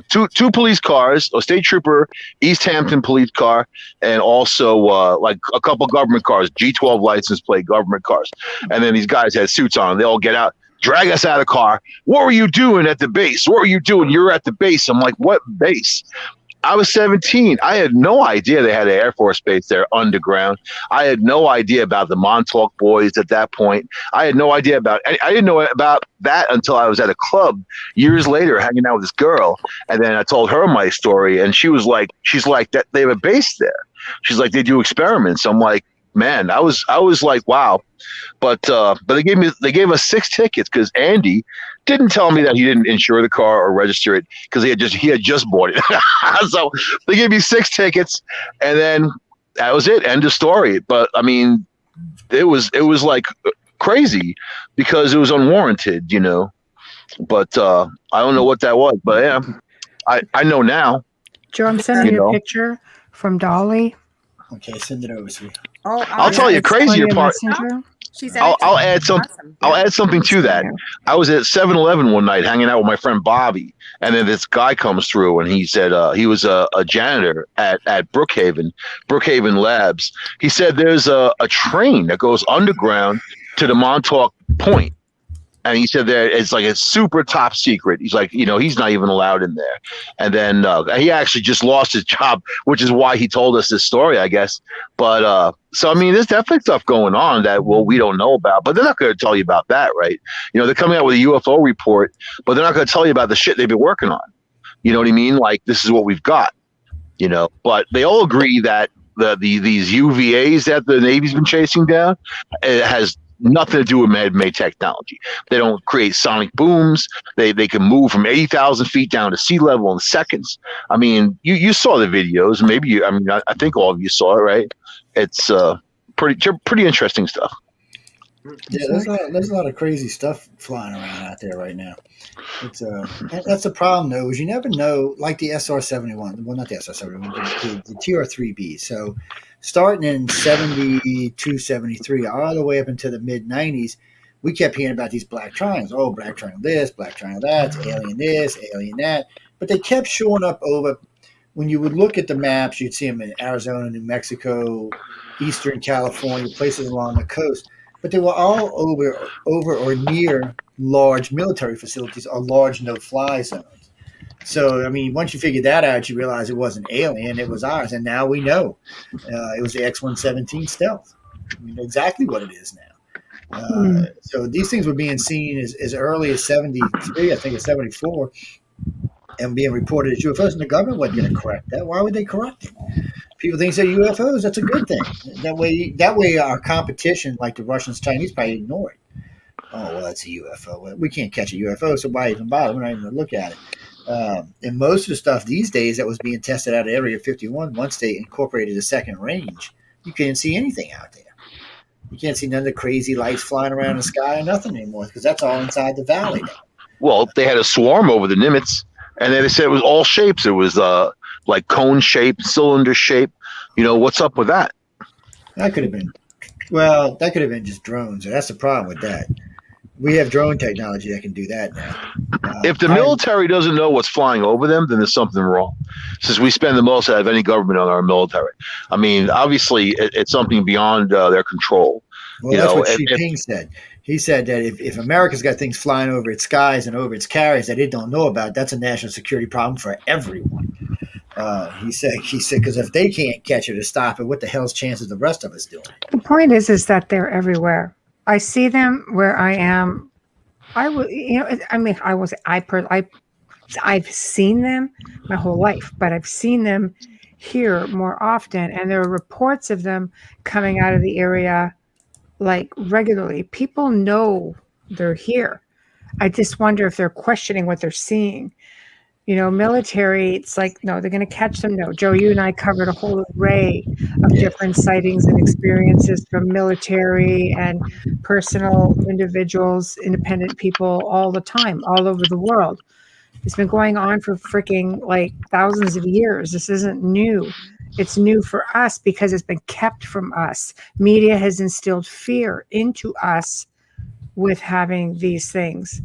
two police cars, a state trooper, East Hampton police car, and also like a couple government cars, G12 license plate government cars. And then these guys had suits on. They all get out, drag us out of the car. What were you doing at the base? What were you doing? You're at the base. I'm like, what base? I was 17. I had no idea they had an Air Force base there underground. I had no idea about the Montauk Boys at that point. I had no idea I didn't know about that until I was at a club years later hanging out with this girl. And then I told her my story and she's like, that they have a base there. She's like, they do experiments. I'm like, man, I was like, wow. But they gave us 6 tickets because Andy didn't tell me that he didn't insure the car or register it because he had just bought it. So they gave me 6 tickets, and then that was it. End of story. But I mean, it was like crazy because it was unwarranted, But I don't know what that was. But yeah, I know now. Joe, I'm sending you a picture from Dolly. Okay, send it over to me. Oh, I'll tell you a crazier part. I'll add something. Awesome. I'll add something to that. I was at 7-Eleven one night hanging out with my friend Bobby, and then this guy comes through, and he said he was a janitor at Brookhaven Labs. He said there's a train that goes underground to the Montauk Point. And he said that it's like a super top secret. He's like, he's not even allowed in there. And then he actually just lost his job, which is why he told us this story, I guess. But so, I mean, there's definitely stuff going on that, we don't know about. But they're not going to tell you about that, right? They're coming out with a UFO report, but they're not going to tell you about the shit they've been working on. You know what I mean? Like, this is what we've got, But they all agree that these UVAs that the Navy's been chasing down, it has nothing to do with man-made technology. They don't create sonic booms. They can move from 80,000 feet down to sea level in seconds. I mean, you saw the videos. Maybe I think all of you saw it, right? It's pretty interesting stuff. Yeah, there's a lot of crazy stuff flying around out there right now. It's that's the problem though, is you never know. Like the SR-71, well, not the SR-71, the TR-3B. So starting in 72, 73, all the way up into the mid 90s, we kept hearing about these black triangles. Oh, black triangle this, black triangle that, it's alien this, alien that. But they kept showing up over. When you would look at the maps, you'd see them in Arizona, New Mexico, Eastern California, places along the coast. But they were all over or near large military facilities or large no-fly zones. So, I mean, once you figured that out, you realize it wasn't alien, it was ours. And now we know it was the X-117 Stealth. We know exactly what it is now. So these things were being seen as early as 73, I think it's 74, and being reported as UFOs. And the government wasn't going to correct that. Why would they correct it? People think they're UFOs. That's a good thing. That way, our competition, like the Russians, Chinese, probably ignore it. Oh, well, that's a UFO. We can't catch a UFO, so why even bother? We're not even going to look at it. And most of the stuff these days that was being tested out of Area 51, once they incorporated a second range, you can't see anything out there. You can't see none of the crazy lights flying around the sky or nothing anymore because that's all inside the valley now. Well, they had a swarm over the Nimitz, and then they said it was all shapes. It was like cone shape, cylinder shape. What's up with that? That could have been. Well, that could have been just drones. That's the problem with that. We have drone technology that can do that now. If the military doesn't know what's flying over them, then there's something wrong. Since we spend the most out of any government on our military, I mean, obviously, it's something beyond their control. Well, that's what Xi Jinping said. He said that if America's got things flying over its skies and over its carriers that it don't know about, that's a national security problem for everyone. He said because if they can't catch it or stop it, what the hell's chances the rest of us doing? The point is that they're everywhere. I see them where I am. I've seen them my whole life, but I've seen them here more often, and there are reports of them coming out of the area like regularly. People know they're here. I just wonder if they're questioning what they're seeing. Military, it's like, no, they're going to catch them. No, Joe, you and I covered a whole array of different sightings and experiences from military and personal individuals, independent people all the time, all over the world. It's been going on for freaking like thousands of years. This isn't new. It's new for us because it's been kept from us. Media has instilled fear into us with having these things.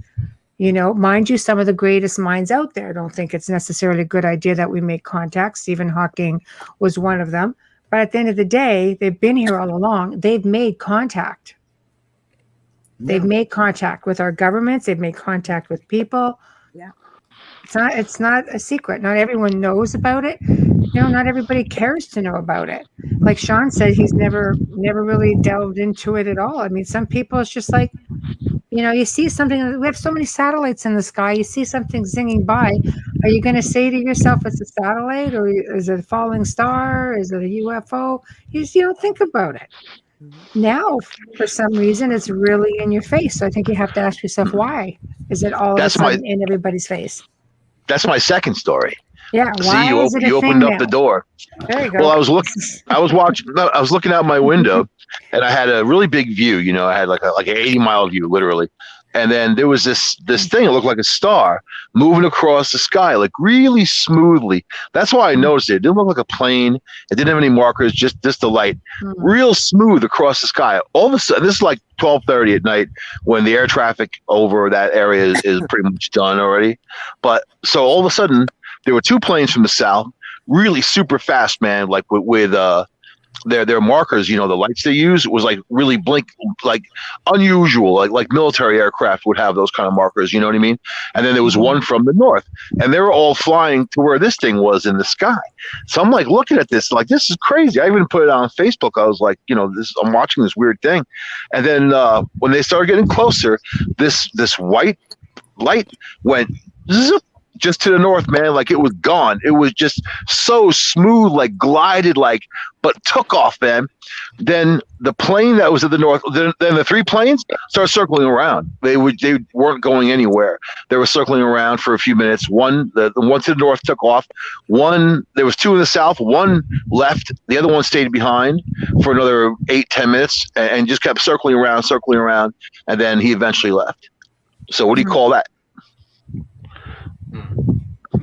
Mind you, some of the greatest minds out there don't think it's necessarily a good idea that we make contact. Stephen Hawking was one of them. But at the end of the day, they've been here all along. They've made contact. They've made contact with our governments. They've made contact with people. Yeah. It's not a secret. Not everyone knows about it. Not everybody cares to know about it. Like Sean said, he's never really delved into it at all. I mean, some people, it's just like, you see something, we have so many satellites in the sky, you see something zinging by. Are you going to say to yourself, it's a satellite, or is it a falling star? Is it a UFO? You don't think about it. Now, for some reason, it's really in your face. So I think you have to ask yourself, why is it all of a sudden in everybody's face? That's my second story. Yeah, why See, is it a you thing opened up now? the door. There you go. Well, I was looking out my window, and I had a really big view. I had like an 80-mile view, literally. And then there was this thing. It looked like a star moving across the sky, like really smoothly. That's why I noticed it. It didn't look like a plane. It didn't have any markers, just the light, real smooth across the sky. All of a sudden, this is like 12:30 at night when the air traffic over that area is pretty much done already. But so all of a sudden, there were two planes from the south, really super fast, man, like with their markers, the lights they use was like really blink, like unusual, like military aircraft would have those kind of markers, you know what I mean? And then there was one from the north, and they were all flying to where this thing was in the sky. So I'm like looking at this, like, this is crazy. I even put it on Facebook. I was like, I'm watching this weird thing. And then when they started getting closer, this white light went zip, just to the north, man, like it was gone. It was just so smooth, like glided, but took off, man. Then the plane that was at the north, then the three planes started circling around. They weren't going anywhere. They were circling around for a few minutes. The one to the north took off. There was two in the south. One left. The other one stayed behind for another 8-10 minutes and just kept circling around. And then he eventually left. So what do you call that?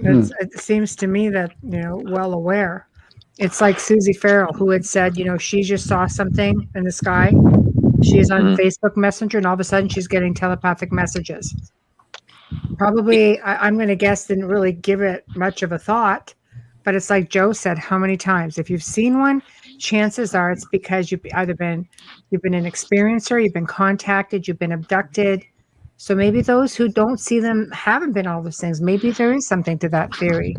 It seems to me that, well aware. It's like Susie Farrell, who had said, she just saw something in the sky. She's on Facebook Messenger, and all of a sudden she's getting telepathic messages. Probably, I'm going to guess, didn't really give it much of a thought. But it's like Joe said, how many times? If you've seen one, chances are it's because you've been an experiencer, you've been contacted, you've been abducted. So maybe those who don't see them haven't been all those things. Maybe there is something to that theory.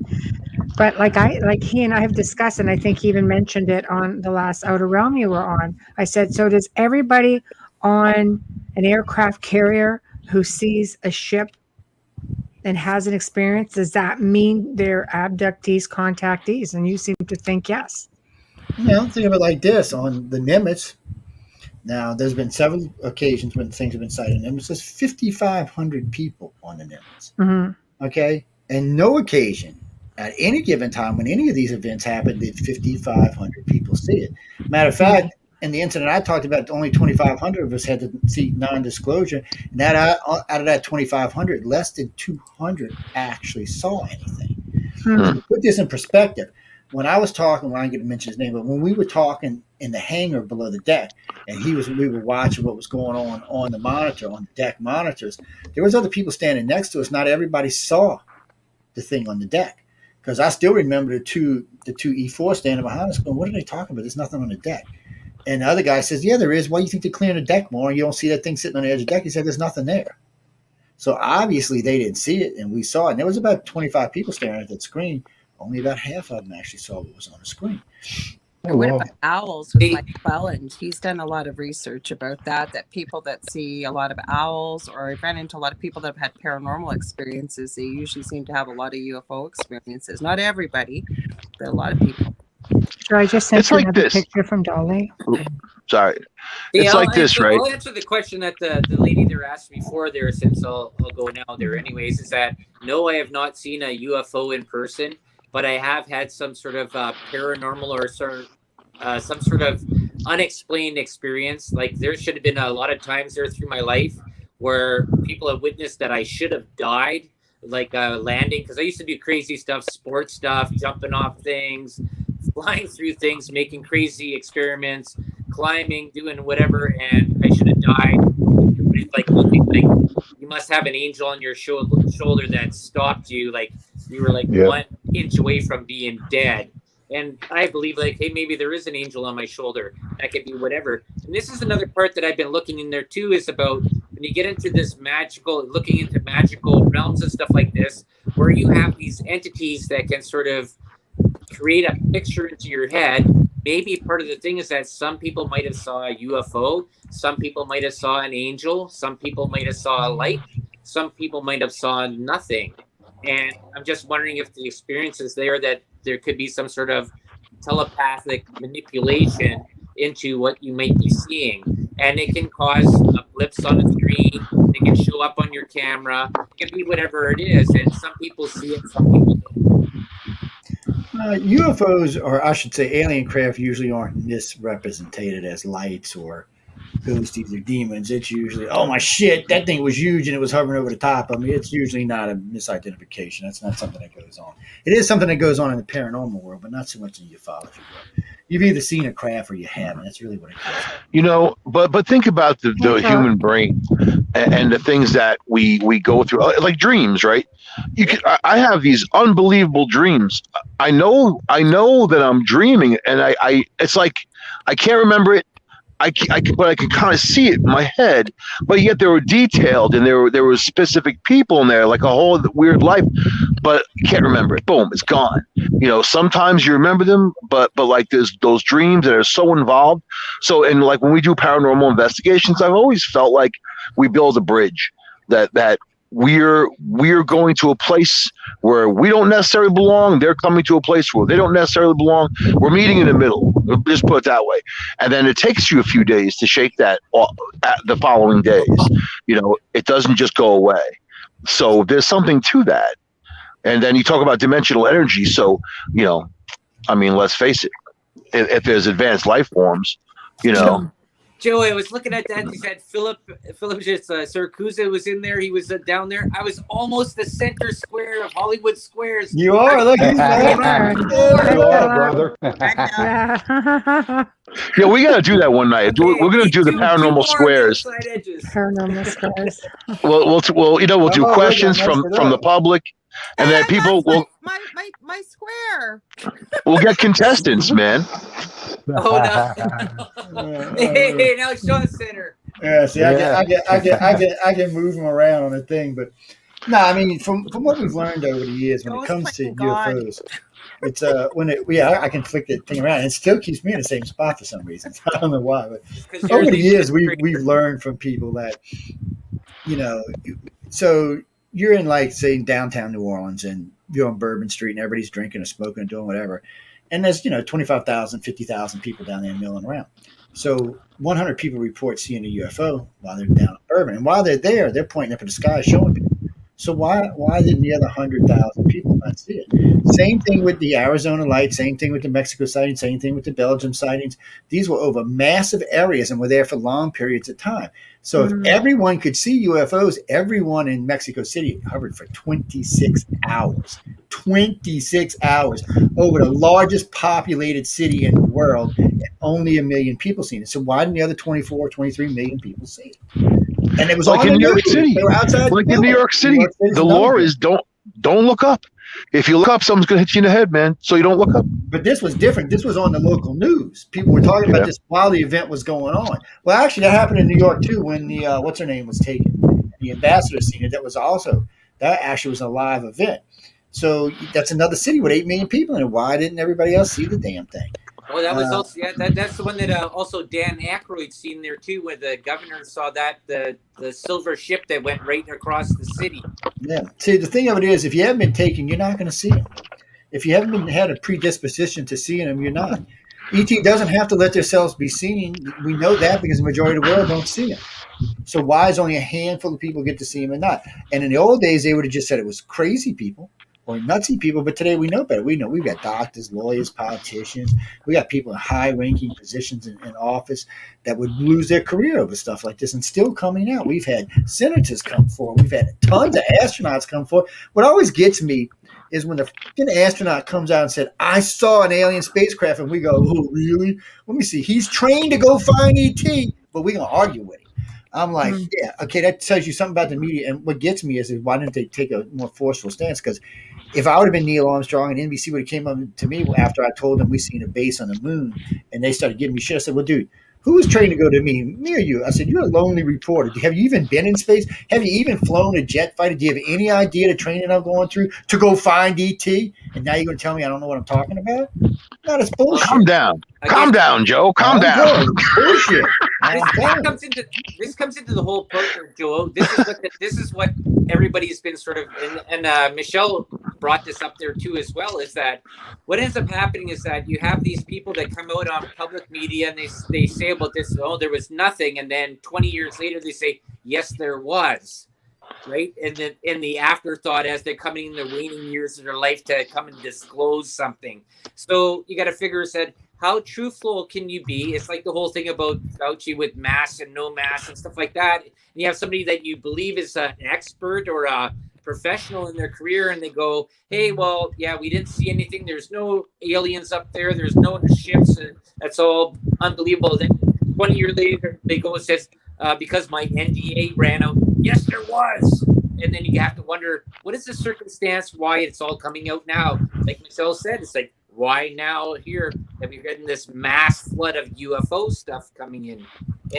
But like he and I have discussed, and I think he even mentioned it on the last Outer Realm you were on. I said, so does everybody on an aircraft carrier who sees a ship and has an experience, does that mean they're abductees, contactees? And you seem to think yes. Think of it like this. On the Nimitz, now, there's been several occasions when things have been sighted. Nimitz, there's 5,500 people on the Nimitz. Mm-hmm. Okay? And no occasion at any given time when any of these events happen did 5,500 people see it. Matter of fact, in the incident I talked about, only 2,500 of us had to see non-disclosure. And that out of that 2,500, less than 200 actually saw anything. Mm-hmm. To put this in perspective, when I was talking, well, I didn't get to mention his name, but when we were talking in the hangar below the deck, and we were watching what was going on the monitor, on the deck monitors, there was other people standing next to us. Not everybody saw the thing on the deck, because I still remember the two E4 standing behind us going, "What are they talking about? There's nothing on the deck." And the other guy says, "Yeah, there is. Why do you think they're clearing the deck more? You don't see that thing sitting on the edge of the deck." He said, "There's nothing there." So obviously they didn't see it, and we saw it. And there was about 25 people staring at that screen. Only about half of them actually saw what was on the screen. And what about owls with Mike Belland? He's done a lot of research about that people that see a lot of owls, or I've ran into a lot of people that have had paranormal experiences. They usually seem to have a lot of UFO experiences. Not everybody, but a lot of people. So I just sent you another picture from Dolly. Sorry. Yeah, it's like this, right? I'll answer the question that the lady there asked before there, since I'll go now there anyways, is that no, I have not seen a UFO in person, but I have had some sort of paranormal or some sort of unexplained experience. Like there should have been a lot of times there through my life where people have witnessed that I should have died, like landing, because I used to do crazy stuff, sports stuff, jumping off things, flying through things, making crazy experiments, climbing, doing whatever, and I should have died. Everybody's like looking like you must have an angel on your shoulder that stopped you, like you were like 1 inch away from being dead. And I believe like, hey, maybe there is an angel on my shoulder. That could be whatever. And this is another part that I've been looking in there too, is about when you get into this looking into magical realms and stuff like this, where you have these entities that can sort of create a picture into your head. Maybe part of the thing is that some people might have saw a UFO, some people might have saw an angel, some people might have saw a light, some people might have saw nothing. And I'm just wondering if the experience is there, that there could be some sort of telepathic manipulation into what you might be seeing. And it can cause blips on the screen, it can show up on your camera, it can be whatever it is. And some people see it, some people don't. UFOs, or I should say alien craft, usually aren't misrepresented as lights or ghosties or demons. It's usually, oh my shit, that thing was huge and it was hovering over the top. I mean, it's usually not a misidentification. That's not something that goes on. It is something that goes on in the paranormal world, but not so much in ufology. You've either seen a craft or you haven't. That's really what it is. You know, but think about the human brain and the things that we go through, like dreams, right? I have these unbelievable dreams. I know that I'm dreaming, and I it's like I can't remember it. But I can kind of see it in my head. But yet they were detailed, and there were specific people in there, like a whole weird life. But you can't remember it. Boom, it's gone. You know, sometimes you remember them, but like there's those dreams that are so involved. So, and like when we do paranormal investigations, I've always felt like we build a bridge that we're going to a place where we don't necessarily belong. They're coming to a place where they don't necessarily belong. We're meeting in the middle. Just put it that way. And then it takes you a few days to shake that the following days. You know, it doesn't just go away. So there's something to that. And then you talk about dimensional energy. So, you know, I mean, let's face it. If there's advanced life forms, you know. Joe, I was looking at that. He said Philip Siracusa was in there. He was down there. I was almost the center square of Hollywood Squares. You are. Look, he's right. You are, brother. Yeah, we got to do that one night. We're going to do the paranormal squares. Paranormal squares. We'll you know, we'll do questions from the public, and then people will. My square. We'll get contestants, man. Oh no! Hey, now it's Sean Center. Yeah, see, I can move them around on the thing, but no, I mean, from what we've learned over the years, when it comes to UFOs, it's I can flick the thing around, and it still keeps me in the same spot for some reason. I don't know why, but over the years, we've learned from people that, you know, so you're in, like, say, downtown New Orleans, and you're on Bourbon Street, and everybody's drinking and smoking and doing whatever. And there's, 25,000, 50,000 people down there milling around. So 100 people report seeing a UFO while they're down at Bourbon. And while they're there, they're pointing up at the sky, showing people. So why didn't the other 100,000 people not see it? Same thing with the Arizona lights. Same thing with the Mexico sightings. Same thing with the Belgium sightings. These were over massive areas and were there for long periods of time. So if everyone could see UFOs, everyone in Mexico City hovered for 26 hours. 26 hours over the largest populated city in the world, and only 1 million people seen it. So why didn't the other 24, 23 million people see it? And it was Like on in the New York news. City. They were outside. Like in New York City, the law is don't look up. If you look up, someone's going to hit you in the head, man. So you don't look up. But this was different. This was on the local news. People were talking about this while the event was going on. Well, actually, that happened in New York too when the what's her name was taken. The ambassador seen it. That actually was a live event. So that's another city with 8 million people in it. Why didn't everybody else see the damn thing? Oh, that was also that's the one that also Dan Aykroyd seen there too, where the governor saw that the silver ship that went right across the city. Yeah. See, the thing of it is, if you haven't been taken, you're not going to see them. If you haven't had a predisposition to seeing them, you're not. ET doesn't have to let themselves be seen. We know that because the majority of the world don't see them. So why is only a handful of people get to see them and not? And in the old days, they would have just said it was crazy people or nutsy people. But today we know better. We know we've got doctors, lawyers, politicians. We got people in high-ranking positions in office that would lose their career over stuff like this and still coming out. We've had senators come forward. We've had tons of astronauts come forward. What always gets me is when the astronaut comes out and said, I saw an alien spacecraft, and we go, oh, really? Let me see. He's trained to go find ET, but we're going to argue with him. I'm like, yeah, okay, that tells you something about the media. And what gets me is why didn't they take a more forceful stance? Because if I would have been Neil Armstrong and NBC would have came up to me after I told them we seen a base on the moon, and they started giving me shit, I said, well, dude, who was trained to go to me or you? I said, you're a lonely reporter. Have you even been in space? Have you even flown a jet fighter? Do you have any idea the training I'm going through to go find ET? And now you're going to tell me I don't know what I'm talking about? No, that's bullshit. Calm down. Calm down, Joe. Calm down. Bullshit. This comes into the whole partner, Joe. This is what everybody's been sort of, and Michelle brought this up there too as well, is that what ends up happening is that you have these people that come out on public media and they say about this, oh, there was nothing, and then 20 years later they say, yes, there was. Right, and then in the afterthought, as they're coming in the waning years of their life to come and disclose something, so you got to figure said how truthful can you be? It's like the whole thing about Fauci with masks and no masks and stuff like that. And you have somebody that you believe is an expert or a professional in their career, and they go, "Hey, well, yeah, we didn't see anything. There's no aliens up there. There's no ships. And that's all unbelievable." Then 20 years later, they go and says, because my NDA ran out. Yes, there was. And then you have to wonder, what is the circumstance, why it's all coming out now? Like Michelle said, it's like, why now here have you gotten this mass flood of UFO stuff coming in?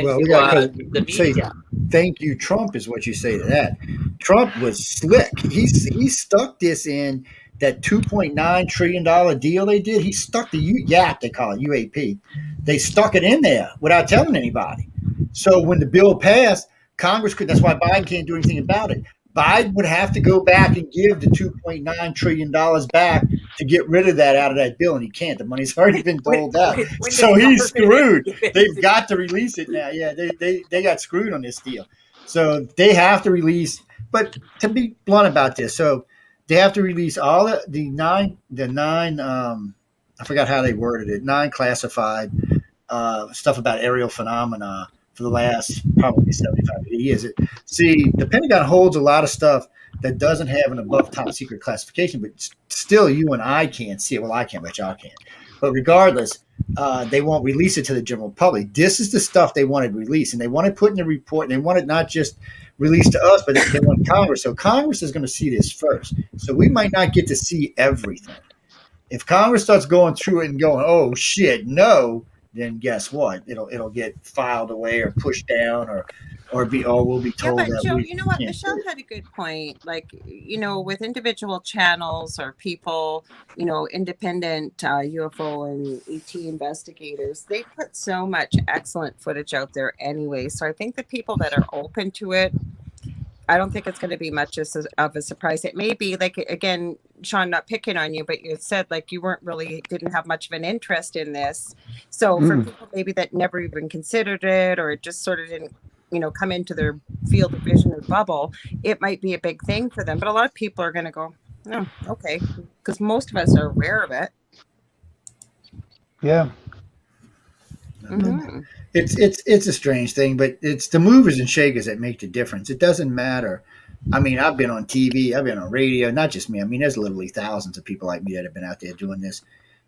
Well, the media. Thank you, Trump, is what you say to that. Trump was slick. He stuck this in that $2.9 trillion deal they did. He stuck the YAP, they call it, UAP. They stuck it in there without telling anybody. So when the bill passed, Congress could. That's why Biden can't do anything about it. Biden would have to go back and give the $2.9 trillion back to get rid of that out of that bill, and he can't. The money's already been doled out. So he's screwed. They've got to release it now. Yeah, they got screwed on this deal. So they have to release. But to be blunt about this, so they have to release all the nine. I forgot how they worded it. 9 classified stuff about aerial phenomena for the last probably 75 years. See, the Pentagon holds a lot of stuff that doesn't have an above top secret classification, but still you and I can't see it. Well, I can't, but y'all can. But regardless, they won't release it to the general public. This is the stuff they wanted released, and they want to put in the report, and they want it not just released to us, but they want Congress. So Congress is going to see this first. So we might not get to see everything. If Congress starts going through it and going, oh, shit, no, then guess what? It'll get filed away or pushed down or we'll be told but that. Joe, you know what? Michelle had a good point. Like, with individual channels or people, independent UFO and ET investigators, they put so much excellent footage out there anyway. So I think the people that are open to it, I don't think it's going to be much of a surprise. It may be like, again, Sean, not picking on you, but you said like you didn't have much of an interest in this. So for people maybe that never even considered it or just sort of didn't come into their field of vision or bubble, it might be a big thing for them. But a lot of people are going to go, no, okay, because most of us are aware of it. Yeah. Mm-hmm. It's a strange thing, but it's the movers and shakers that make the difference. It doesn't matter. I mean, I've been on TV, I've been on radio, not just me. I mean, there's literally thousands of people like me that have been out there doing this.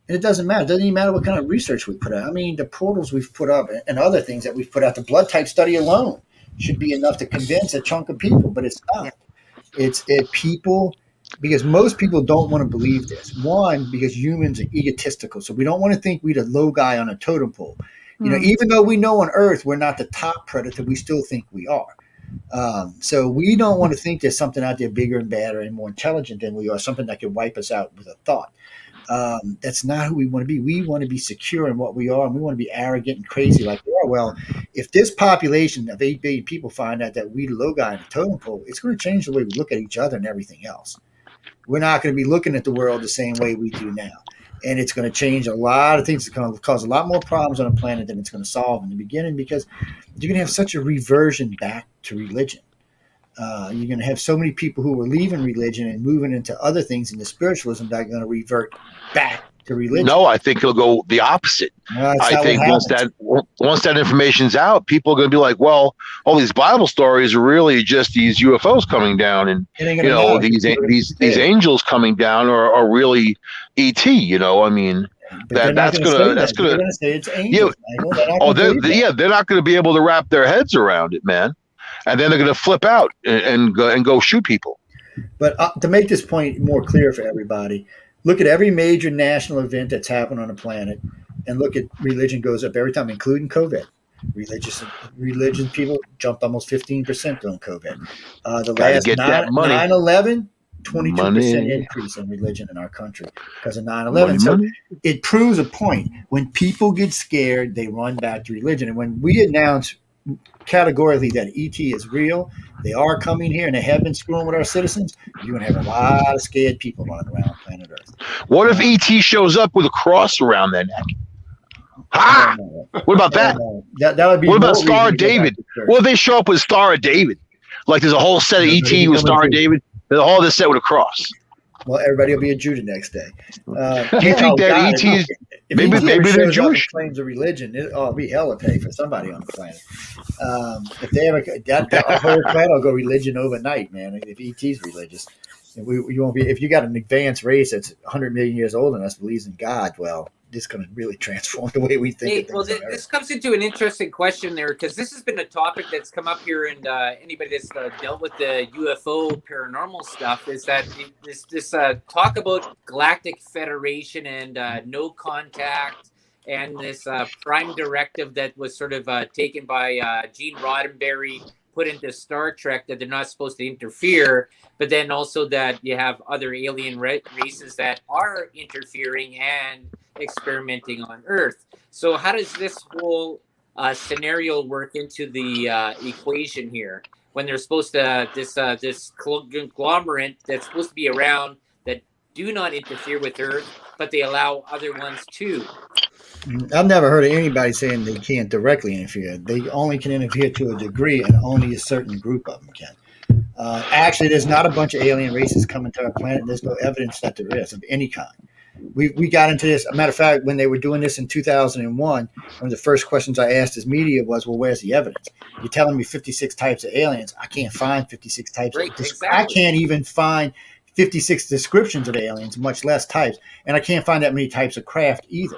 And it doesn't matter. It doesn't even matter what kind of research we put out. I mean, the portals we've put up and other things that we've put out, the blood type study alone should be enough to convince a chunk of people, but it's not. It's people, because most people don't want to believe this. One, because humans are egotistical. So we don't want to think we're the low guy on a totem pole. Even though we know on Earth we're not the top predator, we still think we are. So we don't want to think there's something out there bigger and badder and more intelligent than we are, something that could wipe us out with a thought. That's not who we want to be. We want to be secure in what we are, and we want to be arrogant and crazy like we are. Well, if this population of 8 billion people find out that we the low guy in the totem pole, it's going to change the way we look at each other and everything else. We're not going to be looking at the world the same way we do now. And it's going to change a lot of things. It's going to cause a lot more problems on the planet than it's going to solve in the beginning, because you're going to have such a reversion back to religion. You're going to have so many people who are leaving religion and moving into other things in the spiritualism that are going to revert back to religion. No, I think it'll go the opposite. I think once that information's out, people are going to be like, well, all these Bible stories are really just these UFOs coming down, and these angels coming down are really ET. I mean, that's gonna say it's angels. They're not going to be able to wrap their heads around it, man. And then they're going to flip out and go shoot people. But to make this point more clear for everybody, look at every major national event that's happened on the planet, and look at religion goes up every time, including COVID. Religious people jumped almost 15% during COVID. The last 9/11, 22% increase in religion in our country because of 9/11. So it proves a point. When people get scared, they run back to religion. And when we announce categorically that ET is real, they are coming here, and they have been screwing with our citizens, you're going to have a lot of scared people running around planet Earth. What if ET shows up with a cross around their neck? Ha! What about that? That would be. What about Star of David? What if they show up with Star of David? Like there's a whole set of ET with Star of David. There's all this set with a cross. Well, everybody will be a Jew the next day. Do you think that ET is? Maybe they're Jewish. Claims of religion. It'll be hell to pay for somebody on the planet. If they ever that whole planet will go religion overnight, man. If ET's religious, you won't be. If you got an advanced race that's 100 million years old and us believes in God, well, this is going to really transform the way we think. This comes into an interesting question there, because this has been a topic that's come up here, and anybody that's dealt with the UFO paranormal stuff is that this talk about Galactic Federation and no contact, and this prime directive that was sort of taken by Gene Roddenberry, put into Star Trek, that they're not supposed to interfere, but then also that you have other alien races that are interfering and experimenting on Earth. So how does this whole scenario work into the equation here, when they're supposed to this conglomerate that's supposed to be around that do not interfere with Earth, but they allow other ones to? I've never heard of anybody saying they can't directly interfere. They only can interfere to a degree, and only a certain group of them can. Actually, there's not a bunch of alien races coming to our planet. There's no evidence that there is of any kind. We got into this. As a matter of fact, when they were doing this in 2001, one of the first questions I asked as media was, well, where's the evidence? You're telling me 56 types of aliens. I can't find 56 types. Exactly. I can't even find 56 descriptions of aliens, much less types. And I can't find that many types of craft either.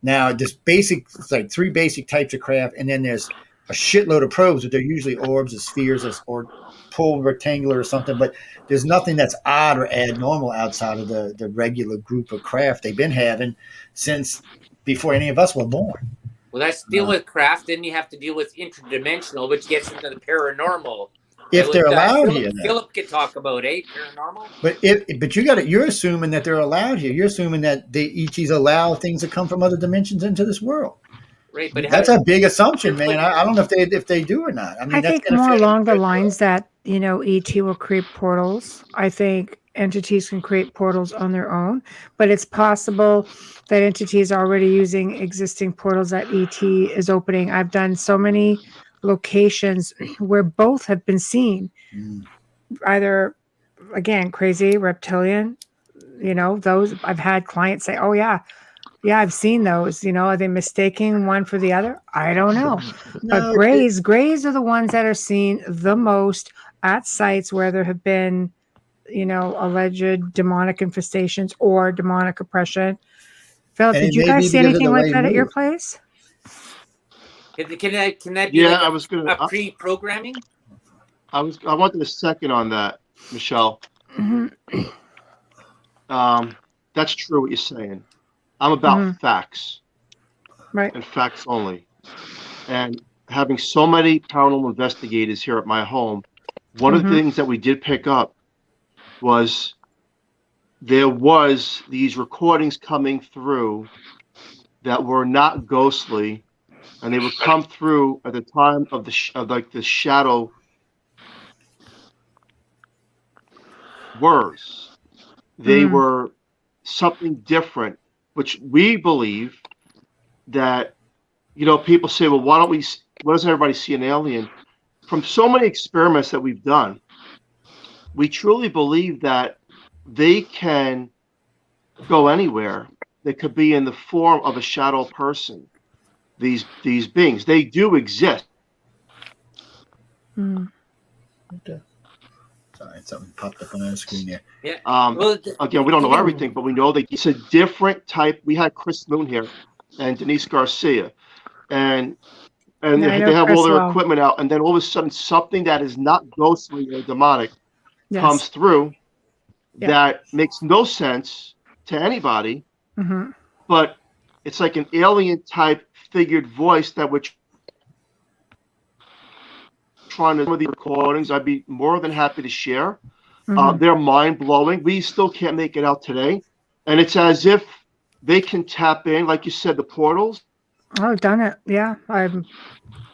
Now, it's like 3 basic types of craft, and then there's a shitload of probes, but they're usually orbs or spheres or pull rectangular or something, but there's nothing that's odd or abnormal outside of the regular group of craft they've been having since before any of us were born. Well, that's deal with craft, then you have to deal with interdimensional, which gets into the paranormal. If they're allowed here, Philip could talk about paranormal. But you're assuming that they're allowed here. You're assuming that the ETs allow things to come from other dimensions into this world. Right, but that's a big assumption, man. I don't know if they do or not. I mean, I think more along the lines that ET will create portals. I think entities can create portals on their own, but it's possible that entities are already using existing portals that ET is opening. I've done so many locations where both have been seen. Either, again, crazy reptilian, those I've had clients say, oh yeah, I've seen those. Are they mistaking one for the other? I don't know. But No, grays are the ones that are seen the most at sites where there have been, alleged demonic infestations or demonic oppression. Philip, and did it you may guys be see because of anything the like way you that at your move. place? Can that be Yeah, like I was gonna. a pre-programming? I wanted a second on that, Michelle. Mhm. That's true what you're saying. I'm about facts Right. and facts only. And having so many paranormal investigators here at my home, one of the things that we did pick up was there was these recordings coming through that were not ghostly, and they would come through at the time of the shadow words. They were something different, which we believe that, people say, well, why doesn't everybody see an alien? From so many experiments that we've done, we truly believe that they can go anywhere. They could be in the form of a shadow person. These beings, they do exist. Okay. Sorry, something popped up on the screen there. Yeah. Again, we don't know everything, but we know that it's a different type. We had Chris Moon here and Denise Garcia, and Yeah, they have all their equipment out, and then all of a sudden something that is not ghostly or demonic comes through that makes no sense to anybody, but it's like an alien type figured voice that we're trying to do the recordings. I'd be more than happy to share. They're mind blowing. We still can't make it out today, and it's as if they can tap in, like you said, the portals. Oh, I've done it. Yeah, I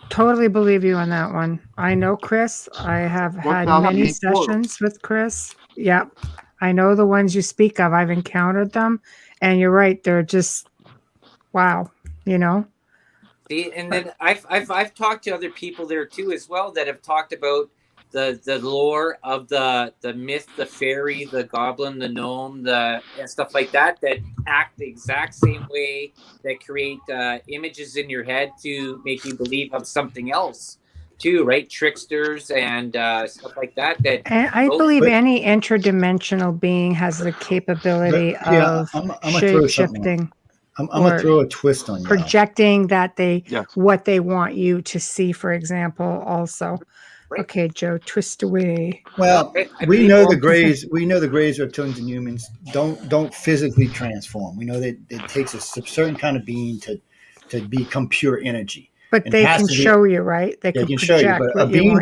totally believe you on that one. I know Chris. I have had many sessions with Chris. Yeah, I know the ones you speak of. I've encountered them, and you're right. They're just wow. See, and then I've talked to other people there too as well that have talked about the lore of the myth, the fairy, the goblin, the gnome, and stuff like that act the exact same way, that create images in your head to make you believe of something else too, right? Tricksters and stuff like that. And I believe any interdimensional being has the capability of shape shifting. I'm gonna throw a twist on you. Projecting that what they want you to see, for example, also. Right. Okay, Joe, twist away. Well, we know the Greys, reptilians, and humans don't physically transform. We know that it takes a certain kind of being to become pure energy. But they can show you, right? They can show you. But a being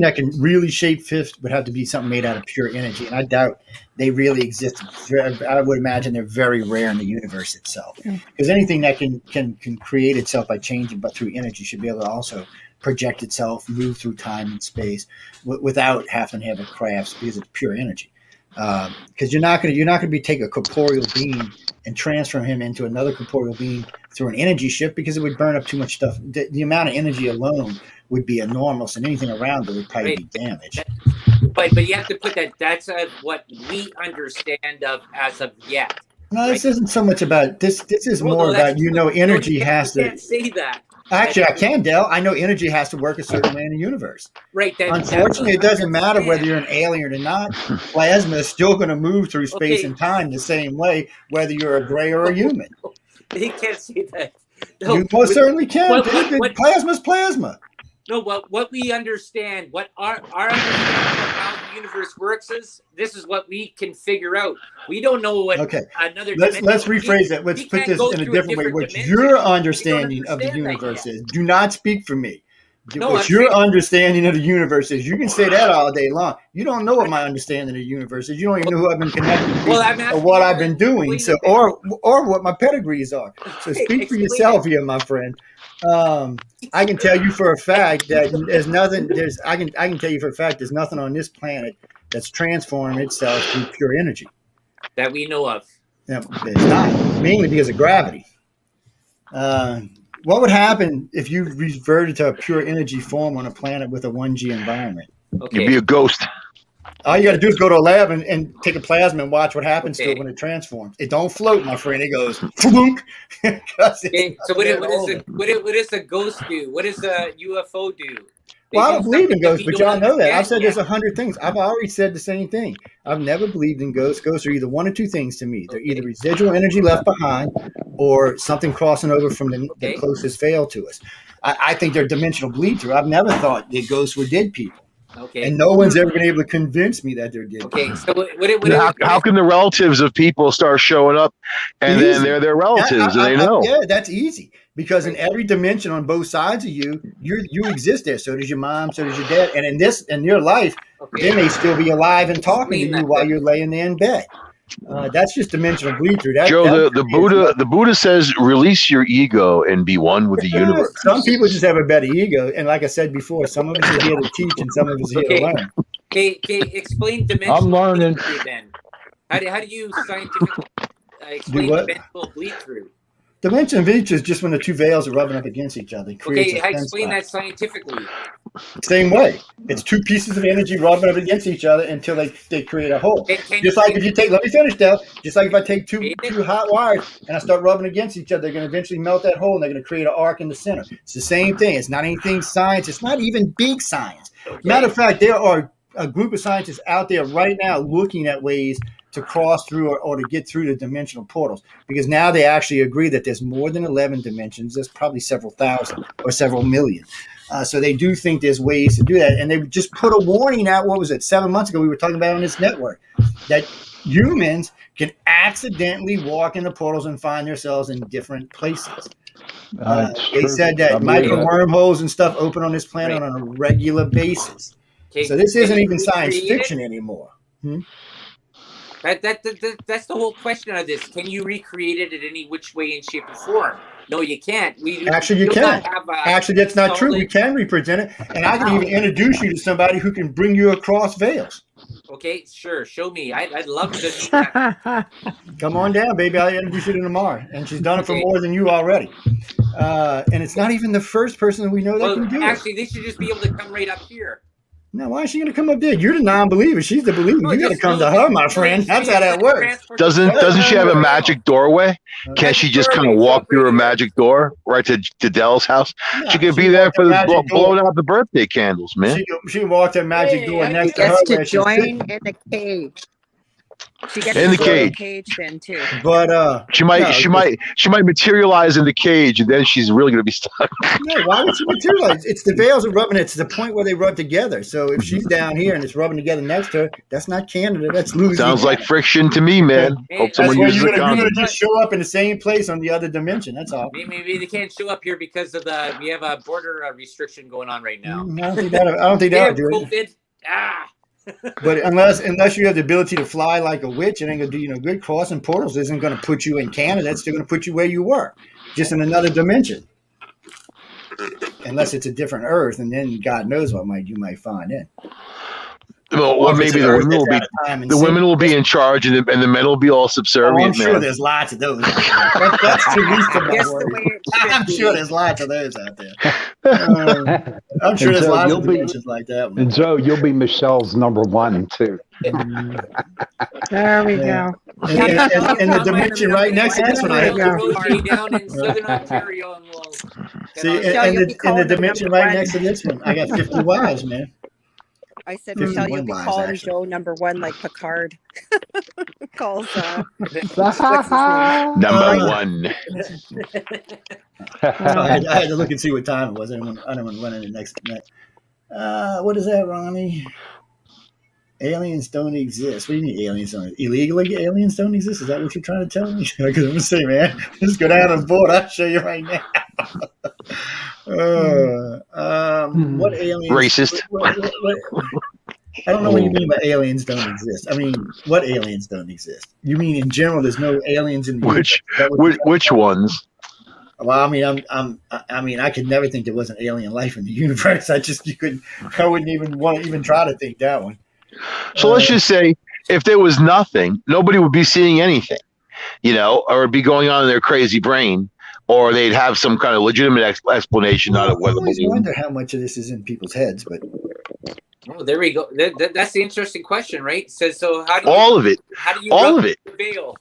that can really shapeshift would have to be something made out of pure energy, and I doubt they really exist. I would imagine they're very rare in the universe itself, because anything that can create itself by changing, but through energy, should be able to also project itself, move through time and space without having to have a craft, because it's pure energy. Because you're not going to be take a corporeal being and transform him into another corporeal being through an energy shift, because it would burn up too much stuff. The amount of energy alone would be enormous, and anything around it would probably be damaged. But you have to put that. That's what we understand of as of yet. No, this isn't so much about this. This is more about energy has to. You can't say that. Actually, I can, Dale. I know energy has to work a certain way in the universe. Right. Unfortunately, it doesn't matter whether you're an alien or not. Plasma is still going to move through space and time the same way, whether you're a gray or a human. You can't say that. No, you most certainly can. Plasma's plasma. No, what we understand, what our understanding of how the universe works is, this is what we can figure out. We don't know what another. Let's rephrase it. Let's put this in a different way. What your understanding of the universe is. Do not speak for me. What your understanding of the universe is. You can say that all day long. You don't know what my understanding of the universe is. You don't even know who I've been connected to or what I've been doing. So, or what my pedigrees are. So speak for yourself here, my friend. I can tell you for a fact that there's nothing. I can tell you for a fact there's nothing on this planet that's transforming itself through pure energy that we know of. Yeah, it's not, mainly because of gravity. What would happen if you reverted to a pure energy form on a planet with a 1G environment? You'd be a ghost. All you got to do is go to a lab and take a plasma and watch what happens to it when it transforms. It don't float, my friend. It goes flunk. Okay, so what does a ghost do? What does a UFO do? Well, I don't believe in ghosts, but y'all know that. I've said there's 100 things. I've already said the same thing. I've never believed in ghosts. Ghosts are either one or two things to me. They're either residual energy left behind or something crossing over from the closest veil to us. I think they're dimensional bleed through. I've never thought that ghosts were dead people. Okay. And no one's ever been able to convince me that they're dead. Okay, so how can the relatives of people start showing up and then they're their relatives and they know? Yeah, that's easy. Because in every dimension on both sides of you, you exist there. So does your mom, so does your dad. And in your life, they may still be alive and talking to you while you're laying there in bed. That's just dimensional bleed through. Joe, the Buddha says, release your ego and be one with the universe. Some people just have a better ego, and like I said before, some of us are here to teach, and some of us are here to learn. Okay, explain dimensional. I'm learning. Bleed through then. How do you scientifically explain dimensional bleed through? Dimensional bleed through is just when the two veils are rubbing up against each other. Okay, explain that scientifically. Same way. It's two pieces of energy rubbing up against each other until they create a hole. Just like if you take, let me finish, Del. Just like if I take two hot wires and I start rubbing against each other, they're going to eventually melt that hole and they're going to create an arc in the center. It's the same thing. It's not anything science. It's not even big science. Matter of fact, there are a group of scientists out there right now looking at ways to cross through or to get through the dimensional portals, because now they actually agree that there's more than 11 dimensions. There's probably several thousand or several million. So they do think there's ways to do that. And they just put a warning out, 7 months ago, we were talking about on this network, that humans can accidentally walk in the portals and find themselves in different places. They said that micro wormholes and stuff open on this planet on a regular basis. So this isn't even science fiction anymore. That's the whole question of this. Can you recreate it in any which way in shape or form? No, you can't. Actually, you can. Actually, that's not true. We can represent it, and I can even introduce you to somebody who can bring you across veils. Okay, sure. Show me. I'd love to see that. Come on down, baby. I'll introduce you to Namar, and she's done it for more than you already. And it's not even the first person that we know that can do it. Actually, they should just be able to come right up here. No, why is she going to come up there? You're the non-believer. She's the believer. You got to come to her, my friend. That's how that works. Doesn't she have a magic doorway? Can't she just kind of walk through a magic door right to Dell's house? Yeah, she could be there for blowing out the birthday candles, man. She walked a magic door next to her. She gets to join in the cage. She gets in the cage then too. But she might materialize in the cage, and then she's really going to be stuck. No, why would she materialize? It's the veils are rubbing. It's the point where they rub together. So if she's down here and it's rubbing together next to her, that's not Canada. That's Louisiana. Sounds like friction to me, man. Hope someone uses you're going to just show up in the same place on the other dimension. That's all. Maybe they can't show up here because of we have a border restriction going on right now. I don't think that'll do it. But unless you have the ability to fly like a witch, it ain't gonna do you no good. Crossing portals isn't gonna put you in Canada. It's still gonna put you where you were, just in another dimension. Unless it's a different Earth, and then God knows what you might find in. Well, or maybe the women will be in charge, and the men will be all subservient. I'm sure there's lots of those. That's the least of my worries. I'm sure there's lots of those out there. I'm sure there's lots of dimensions like that one. And Joe, you'll be Michelle's number one too. There we go. And the dimension right next to this one, I have down in Southern Ontario, and we'll see. And the dimension right next to this one, I got 50 wives, man. I said, Michelle, you'll be calling Joe number one like Picard calls. What's his name? Number one. I had to look and see what time it was. I don't want to run into the next minute. What is that, Ronnie? Aliens don't exist. What do you mean aliens don't exist? Illegally aliens don't exist? Is that what you're trying to tell me? Because I'm going to say, man, just go down on board. I'll show you right now. What aliens? Racist. What, I don't know what you mean by aliens don't exist. I mean, what aliens don't exist? You mean in general there's no aliens in the universe? Which ones? Well, I mean, I could never think there wasn't alien life in the universe. I wouldn't even want to even try to think that one. So let's just say if there was nothing, nobody would be seing anything, or it'd be going on in their crazy brain. or they'd have some kind of legitimate explanation on Well, it. I always wonder how much of this is in people's heads, but Oh, there we go. That's the interesting question, right? So how do you, all of it, how do you all rub of it. the veil?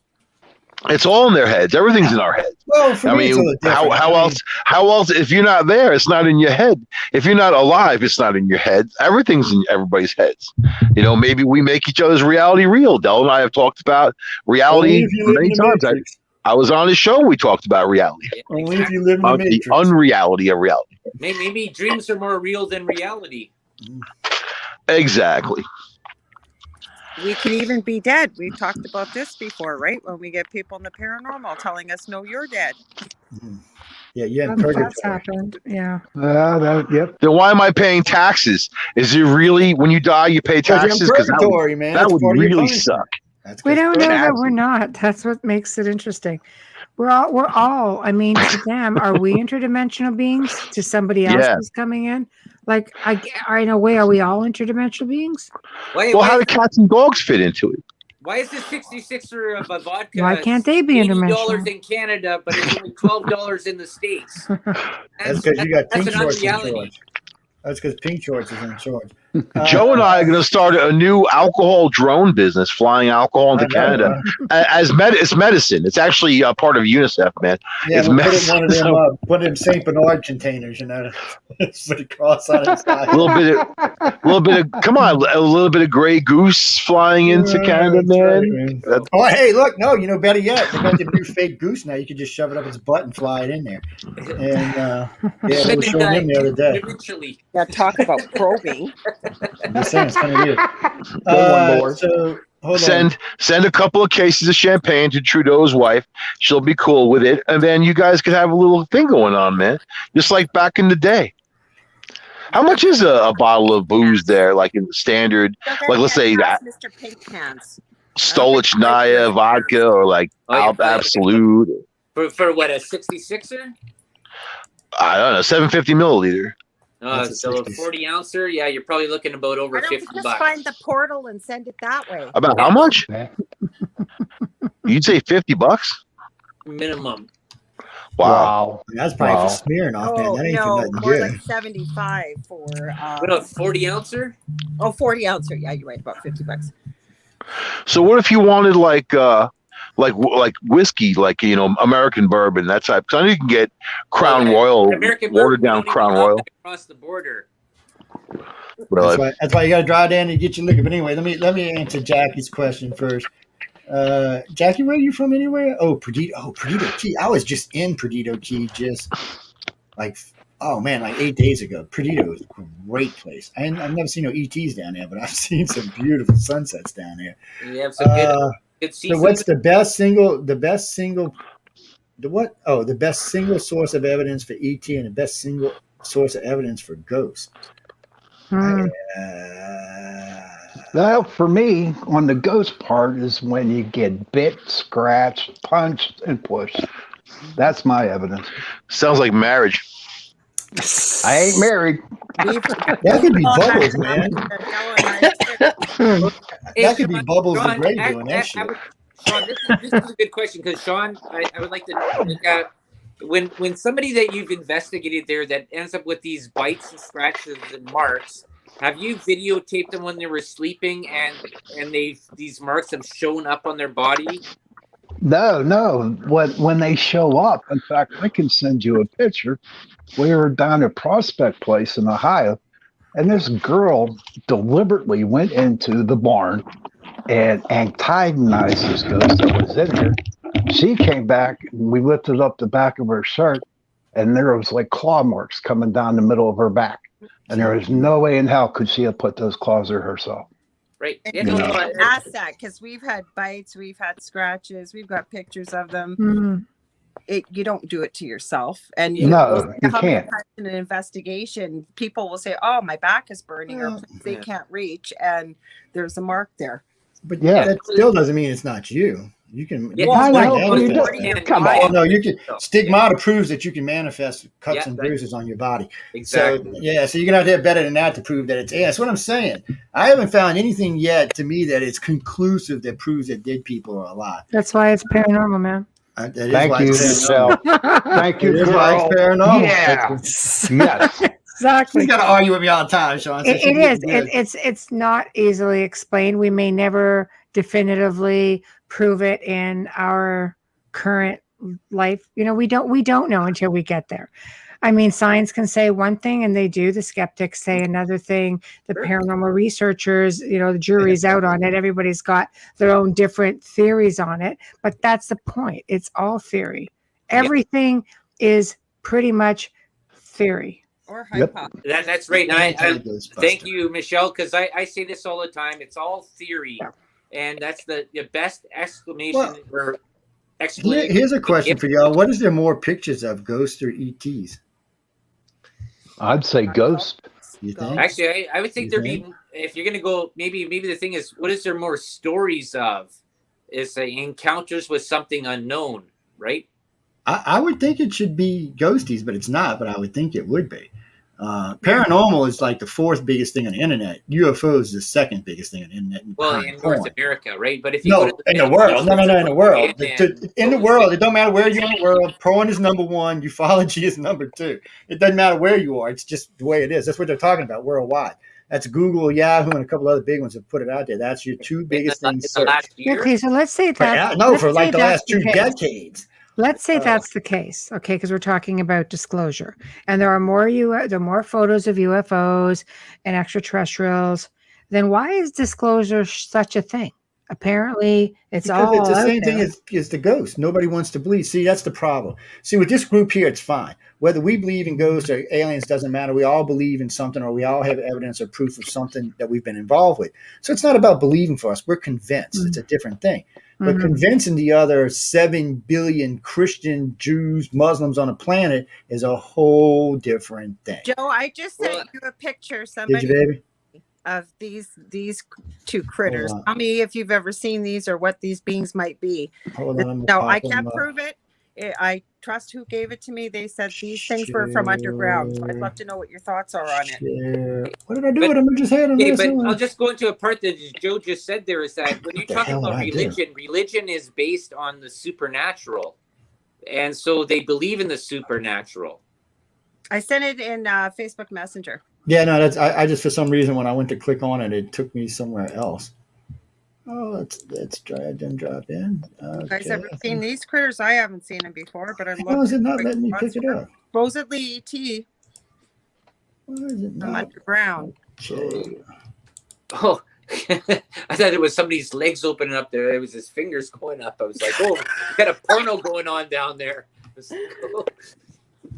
It's all in their heads. Everything's in our heads. well, for I me, it's a mean, little different. how else? If you're not there, it's not in your head. If you're not alive, it's not in your head. Everything's in everybody's heads. You know, maybe we make each other's reality real. Del and I have talked about reality Only if you live many in the times. Matrix. I was on his show. We talked about reality, Yeah, Only exactly. if you live in the the Matrix. unreality of reality. Maybe dreams are more real than reality. Exactly. We can even be dead. We've talked about this before, right? When we get people in the paranormal telling us, "No, you're dead." Mhm. Yeah, in That's purgatory. happened. Yeah. Yep. Then why am I paying taxes? Is it really when you die you pay Because you're in taxes? Because purgatory, man. that That's would part of your really punishment. suck. That's We 'cause don't know that taxes. we're not. That's what makes it interesting. We're all, I mean, to them, are we interdimensional beings? To somebody else Yeah. who's coming in? Like, in a way, are we all interdimensional beings? Well, how do cats and dogs fit into it? Why is the 66er of a vodka Why can't they be $80 interdimensional? in Canada, but it's only $12 in the States? That's because you got That's pink an shorts in unreality. charge. That's because pink shorts is in charge. Joe and I are going to start a new alcohol drone business, flying alcohol into Canada. It's medicine. It's actually part of UNICEF, man. Yeah, It's we'll put it in medicine. one of them, So, put it in St. Bernard containers, you know, put a cross on its side. a little bit of, come on, a little bit of Grey Goose flying into Canada, That's right, man. man. Oh, hey, look, no, you know, better yet, they got the new fake goose now. You can just shove it up its butt and fly it in there. And yeah, they were showing him the other day. Eventually. Yeah, talk about probing. I'm just saying, it's kind of weird. So hold on. Send a couple of cases of champagne to Trudeau's wife. She'll be cool with it, and then you guys could have a little thing going on, man. Just like back in the day. How much is a bottle of booze there? Like in the standard, like let's say that Mr. Pink Pants. Stolichnaya vodka or like Absolute. For what, a 66er? I don't know, 750 milliliter. So a 40 ouncer, yeah, you're probably looking about over Why don't we $50. just find the portal and send it that way? About how much? You'd say $50? Minimum. Wow. That's probably for smearing off, man. That ain't for nothing more good. like 75 for What a 40 ouncer? 40 ouncer. Yeah, you're right, about $50. So what if you wanted like whiskey, like, you know, American bourbon, that type? Because I know you can get Crown Royal, American watered bourbon, down we don't Crown even allow Royal. that across the border. That's why you got to drive down and get your liquor. But anyway, let me answer Jackie's question first. Jackie, where are you from anywhere? Perdido Key. I was just in Perdido Key just like 8 days ago. Perdido is a great place. I've never seen no ETs down there, but I've seen some beautiful sunsets down there. You have some good seafood. So what's the best single source of evidence for ET and the best single source of evidence for ghosts? Well, for me, on the ghost part is when you get bit, scratched, punched, and pushed. That's my evidence. Sounds like marriage. I ain't married. That could be Bubbles, man. That could be Bubbles the Gray doing that shit. Sean, this is a good question because Sean, I would like to know, when somebody that you've investigated there that ends up with these bites and scratches and marks, have you videotaped them when they were sleeping and these marks have shown up on their body? No. When they show up, in fact, I can send you a picture. We were down at Prospect Place in Ohio, and this girl deliberately went into the barn and antagonized this ghost that was in there. She came back, and we lifted up the back of her shirt, and there was like claw marks coming down the middle of her back. And there was no way in hell could she have put those claws there herself. Right. Ask that because we've had bites, we've had scratches, we've got pictures of them. You don't do it to yourself, and you can't. In an investigation, people will say, "Oh, my back is burning," or they can't reach, and there's a mark there. But that still doesn't mean it's not you. You can. Come on. No, you can. Stigmata proves that you can manifest cuts and bruises on your body. Exactly. So so you're gonna have to have better than that to prove that it's. Yeah, that's what I'm saying. I haven't found anything yet to me that it's conclusive that proves that dead people are alive. That's why it's paranormal, man. That is Thank why you, it's paranormal. Michelle. Thank you, It is why it's girl. paranormal. Yeah. Yes. Exactly. She's got to argue with me all the time, Sean. So It is. It's not easily explained. We may never definitively prove it in our current life. We don't know until we get there. I mean, science can say one thing and they do. The skeptics say another thing. The paranormal researchers, the jury's out on it. Everybody's got their own different theories on it. But that's the point. It's all theory. Everything is pretty much theory. Or Yep. hypothesis. That's right. And I Ghostbuster. thank you, Michelle, because I say this all the time. It's all theory, Yeah. and that's the best exclamation or Here- explanation. Here's a question for y'all. What is there more pictures of, ghosts or ETs? I'd say ghost. You think? Actually, I would think You there'd think? be, if you're gonna go, maybe the thing is, what is there more stories of? Is encounters with something unknown, right? I would think it should be ghosties, but it's not. But I would think it would be. Paranormal is like the fourth biggest thing on the internet. UFO is the second biggest thing on the internet. Well, behind in porn. North America, right? But if you No, go to in the Middle world. East, No, in the world. and In the world, it don't matter where you're in the world. Porn is number one. Ufology is number two. It doesn't matter where you are. It's just the way it is. That's what they're talking about worldwide. That's Google, Yahoo, and a couple other big ones have put it out there. That's your two biggest in things the last searched. year, Okay, so let's say that. For like the last 2 decades. Let's say that's the case, okay? Because we're talking about disclosure, and there are more photos of UFOs and extraterrestrials. Then why is disclosure such a thing? Apparently, it's Because all it's the out same there. thing as the ghost. Nobody wants to believe. See, that's the problem. See, with this group here, it's fine. Whether we believe in ghosts or aliens doesn't matter. We all believe in something, or we all have evidence or proof of something that we've been involved with. So it's not about believing for us. We're convinced. It's a different thing. But convincing the other 7 billion Christian, Jews, Muslims on the planet is a whole different thing. Joe, I just sent you a picture. Did Somebody you, baby? of these two critters. Hold on. Tell me if you've ever seen these or what these beings might be. Hold on. No, I can't prove it. I trust who gave it to me. They said these things were from underground. So I'd love to know what your thoughts are on it. What did I do with them? I just had them. Okay, but I'll just go into a part that Joe just said there is that when you're the talking hell about did I do? religion is based on the supernatural. And so they believe in the supernatural. I sent it in Facebook Messenger. Yeah, no, that's I just for some reason when I went to click on it, it took me somewhere else. Oh, let's drag and drop in. Okay. You guys ever seen these critters? I haven't seen them before, but I'm How is it looking. not letting me pick it up? Supposedly ET Why is it from not? underground. Okay. Oh, I thought it was somebody's legs opening up there. It was his fingers going up. I was like, oh, got a porno going on down there.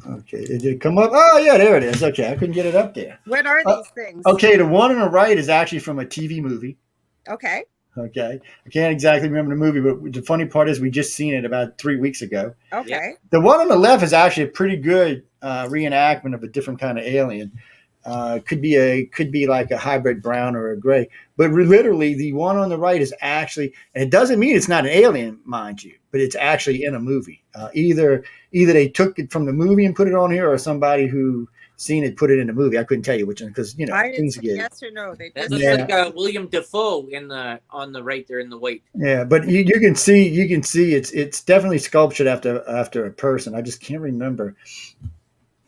Okay, did it come up? Oh, yeah, there it is. Okay, I couldn't get it up there. What are these things? Okay, the one on the right is actually from a TV movie. Okay. Okay, I can't exactly remember the movie, but the funny part is we just seen it about 3 weeks ago. Okay. The one on the left is actually a pretty good reenactment of a different kind of alien. Could be like a hybrid brown or a gray, but literally the one on the right is actually, and it doesn't mean it's not an alien, mind you, but it's actually in a movie. Either they took it from the movie and put it on here, or somebody who seen it put it in the movie. I couldn't tell you which one because I didn't things say get. yes or no. They That just looks said like William Defoe on the right there in the white. Yeah, but you can see it's definitely sculptured after a person. I just can't remember.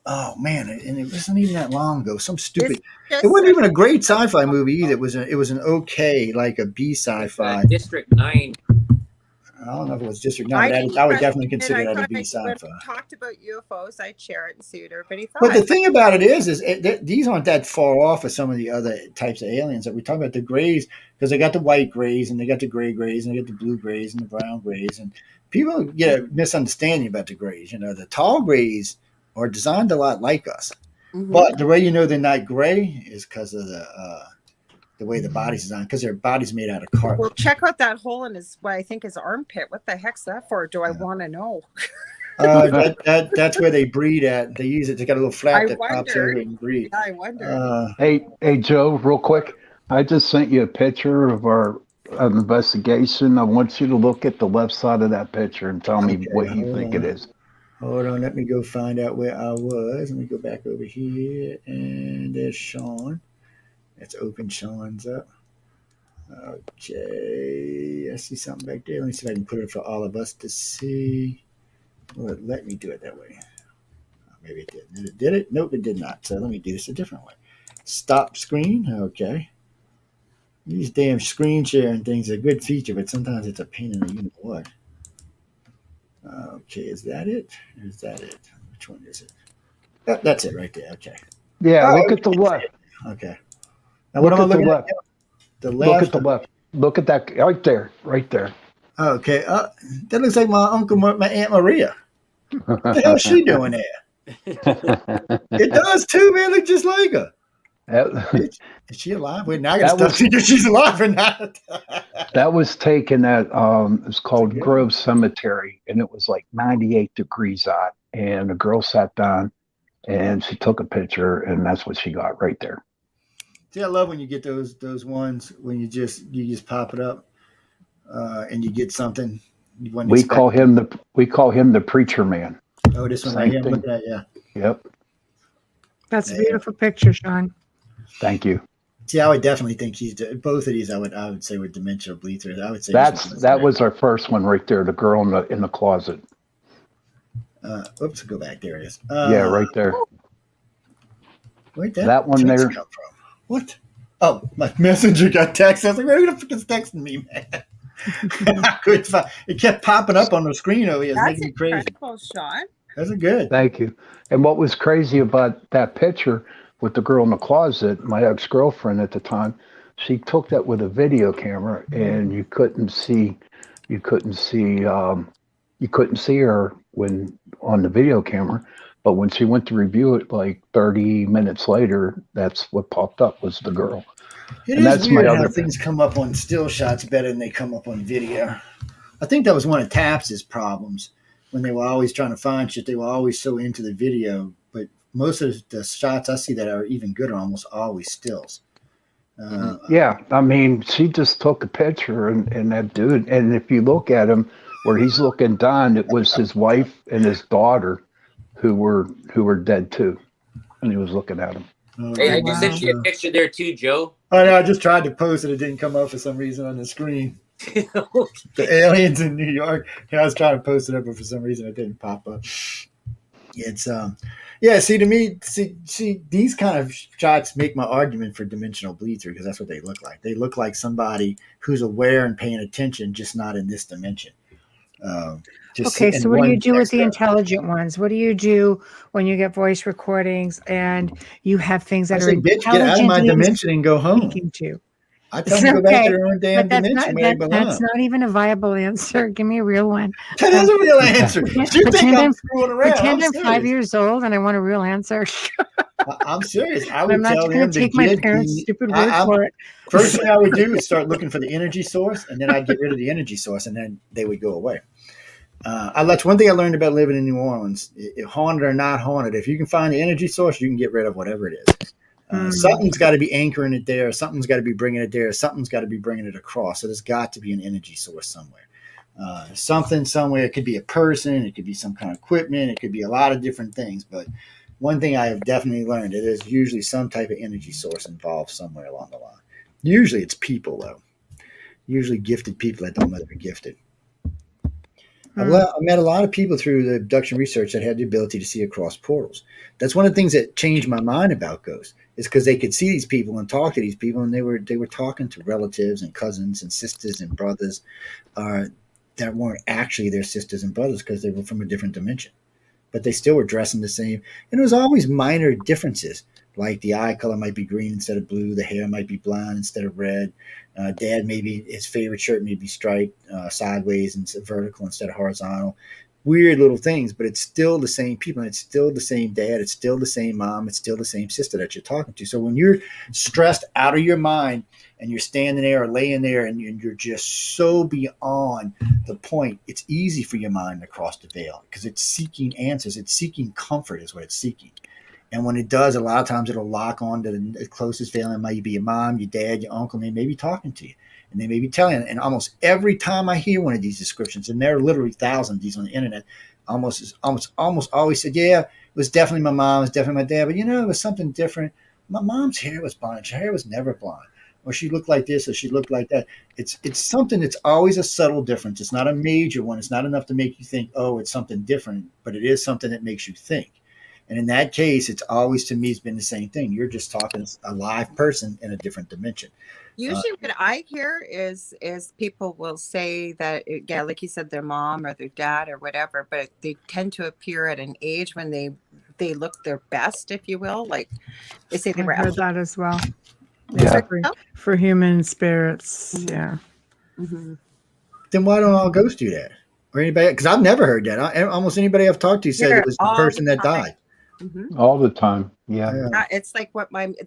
Oh man, and it wasn't even that long ago. Some stupid. It wasn't even a great sci-fi movie either. It was an okay, like a B sci-fi. District 9. I don't know if it was District 9, but I would definitely consider that a B sci-fi. When we talked about UFOs, I'd share it and see what everybody thought. But the thing about it is these aren't that far off of some of the other types of aliens that we talk about. The grays, because they got the white grays and they got the gray grays and they got the blue grays and the brown grays, and people get a misunderstanding about the grays. The tall grays are designed a lot like us, but the way you know they're not gray is because of the way the body's designed, because their body's made out of carbon. Well, check out that hole in his, what I think his armpit. What the heck's that for? Do I want to know? That's where they breed at. They use it. They got a little flap that pops over and breed. I wonder. Hey, Joe, real quick. I just sent you a picture of our investigation. I want you to look at the left side of that picture and tell me what you think it is. Hold on, let me go find out where I was. Let me go back over here, and there's Sean. Let's open Sean's up. Okay, I see something back there. Let me see if I can put it for all of us to see. Well, let me do it that way. Maybe it did. Did it? Nope, it did not. So let me do this a different way. Stop screen. Okay. These damn screen sharing things are a good feature, but sometimes it's a pain in the you know what. Okay, is that it? Or is that it? Which one is it? Oh, that's it right there. Okay. Yeah, Oh, look at the left. okay. Now what Look am I at the looking left. at? The Look left. at the left. Look at that right there. Right there. Okay. That looks like my uncle, my Aunt Maria. What the hell is she doing there? It does too, man. Look just like her. Is she alive? Wait, now I gotta That stop was thinking she's alive or not. that was taken at it's called Yeah. Grove Cemetery, and it was like 98 degrees out, and a girl sat down and she took a picture, and that's what she got right there. See, I love when you get those ones when you just pop it up and you get something you wouldn't We expect. call him the preacher man. Oh, this one right Same here. I'm thing. looking at, yeah. Yep. That's a Yeah. beautiful picture, Sean. Thank you. See, I would definitely think both of these. I would say were dimensional bleachers. I would say That was our first one right there. The girl in the closet. Oops, go back. There it is. Yeah, right there. Where'd That one text there. come from? What? Oh, my messenger got text. I was like, where the fuck is texting me, man? I couldn't find, it kept popping up on the screen over here. It's That's making me crazy. incredible, Sean. Those are good. Thank you. And what was crazy about that picture with the girl in the closet, my ex-girlfriend at the time, she took that with a video camera, and you couldn't see her when on the video camera. But when she went to review it, like 30 minutes later, that's what popped up was the girl. It And is that's my weird how other things come up on still shots better than they come up on video. I think that was one of Taps's problems when they were always trying to find shit. They were always so into the video, but most of the shots I see that are even good are almost always stills. Yeah, I mean, she just took a picture, and that dude, and if you look at him where he's looking down, it was his wife and his daughter who were dead too, and he was looking at him. Hey, I wow. just sent you a picture there too, Joe. Oh no, I just tried to post it. It didn't come up for some reason on the screen. The aliens in New York. Yeah, I was trying to post it up, but for some reason it didn't pop up. It's yeah. See, to me, see, these kind of shots make my argument for dimensional bleed through because that's what they look like. They look like somebody who's aware and paying attention, just not in this dimension. Okay, so what do you do with the intelligent ones? What do you do when you get voice recordings and you have things I that say, are bitch, get out of my intelligently dimension and go home. speaking to? I tell them to go back Okay, to their own damn but that's dimension not where they belong. that's not even a viable answer. Give me a real one. That is a real answer. You think Pretend I'm I'm screwing around? pretend I'm 5 serious. years old and I want a real answer. I'm serious. I I'm would not tell going them to to take my get parents' the. stupid word for it. First thing I would do is start looking for the energy source, and then I'd get rid of the energy source, and then they would go away. That's one thing I learned about living in New Orleans. Haunted or not haunted, if you can find the energy source, you can get rid of whatever it is. Something's got to be anchoring it there. Something's got to be bringing it there. Something's got to be bringing it across. So there's got to be an energy source somewhere. Something somewhere. It could be a person. It could be some kind of equipment. It could be a lot of different things. But one thing I have definitely learned, it is usually some type of energy source involved somewhere along the line. Usually it's people, though. Usually gifted people that don't know they're gifted. I met a lot of people through the abduction research that had the ability to see across portals. That's one of the things that changed my mind about ghosts, is because they could see these people and talk to these people, and they were talking to relatives and cousins and sisters and brothers that weren't actually their sisters and brothers because they were from a different dimension. But they still were dressing the same. And it was always minor differences, like the eye color might be green instead of blue, the hair might be blonde instead of red. Dad, maybe his favorite shirt may be striped sideways and vertical instead of horizontal. Weird little things, but it's still the same people, and it's still the same dad, it's still the same mom, it's still the same sister that you're talking to. So when you're stressed out of your mind and you're standing there or laying there and you're just so beyond the point, it's easy for your mind to cross the veil because it's seeking answers. It's seeking comfort is what it's seeking. And when it does, a lot of times it'll lock on to the closest family. It might be your mom, your dad, your uncle, and they may be talking to you. And they may be telling you. And almost every time I hear one of these descriptions, and there are literally thousands of these on the internet, almost always said, yeah, it was definitely my mom, it was definitely my dad. But, it was something different. My mom's hair was blonde. Her hair was never blonde. or she looked like this, or she looked like that. It's something that's always a subtle difference. It's not a major one. It's not enough to make you think, oh, it's something different, but it is something that makes you think. And in that case, it's always, to me, it's been the same thing. You're just talking a live person in a different dimension. Usually what I hear is people will say that, yeah, like you said, their mom or their dad or whatever, but they tend to appear at an age when they look their best, if you will. Like they say they I've were heard that as well. Yeah. For human spirits. Yeah. Mm-hmm. Then why don't all ghosts do that? Or anybody? Because I've never heard that. Almost anybody I've talked to said it was the person that died. Mm-hmm. All the time. Yeah. Yeah, it's like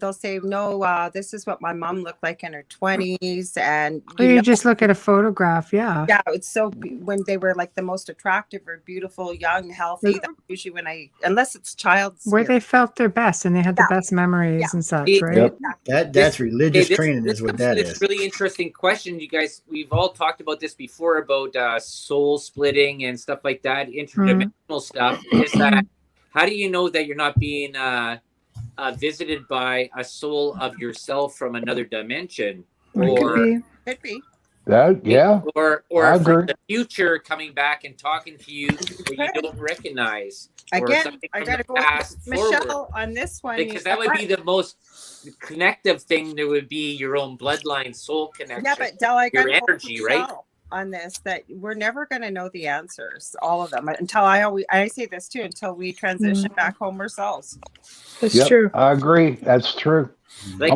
they'll say, no, this is what my mom looked like in her 20s. And You just look at a photograph. Yeah. Yeah, it's so when they were like the most attractive or beautiful, young, healthy. That's usually unless it's child where they felt their best and they had the best memories and such, right? Yep. That's religious training is what that is. This really interesting question, you guys. We've all talked about this before about soul splitting and stuff like that, interdimensional stuff. Is that how do you know that you're not being visited by a soul of yourself from another dimension? Could be. That, yeah. Or from the future coming back and talking to you that you don't recognize. Again, I got to go with Michelle on this one. Because that would be the most connective thing. There would be your own bloodline soul connection. Yeah, but Del, I got your energy, right? On this, that we're never going to know the answers, all of them, until I say this too, until we transition back home ourselves. That's true. I agree. That's true. Like,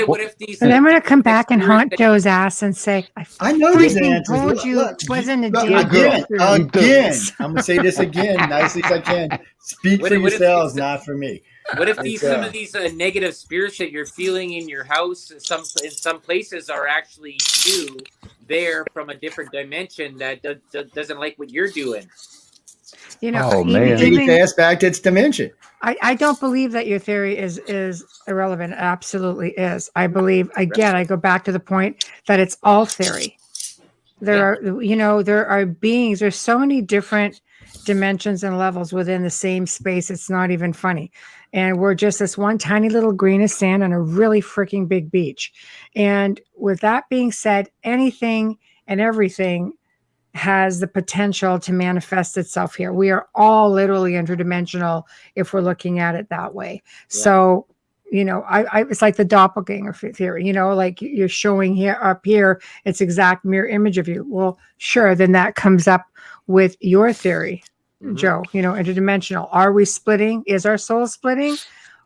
what if these? And I'm going to come back and haunt Joe's ass and say, I know these answers. Told you Look, wasn't a again. damn I'm going to say this again, nicely as I can. Speak for yourselves, not for me. What if some of these negative spirits that you're feeling in your house, in some places, are actually you there from a different dimension that doesn't like what you're doing? You know, oh man, take it back to its dimension. I don't believe that your theory is irrelevant. It absolutely is. I believe, again, I go back to the point that it's all theory. There are beings, there's so many different dimensions and levels within the same space. It's not even funny. And we're just this one tiny little grain of sand on a really freaking big beach. And with that being said, anything and everything has the potential to manifest itself here. We are all literally interdimensional if we're looking at it that way. Yeah. So, it's like the doppelganger theory, like you're showing here up here, it's exact mirror image of you. Well, sure. Then that comes up with your theory, Joe, interdimensional. Are we splitting? Is our soul splitting?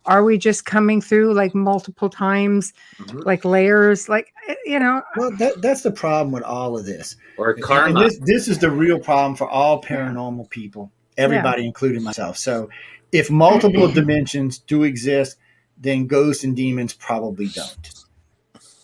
Are we just coming through like multiple times, like layers, Well, that's the problem with all of this. Or karma. And this is the real problem for all paranormal people, everybody, including myself. So if multiple dimensions do exist, then ghosts and demons probably don't.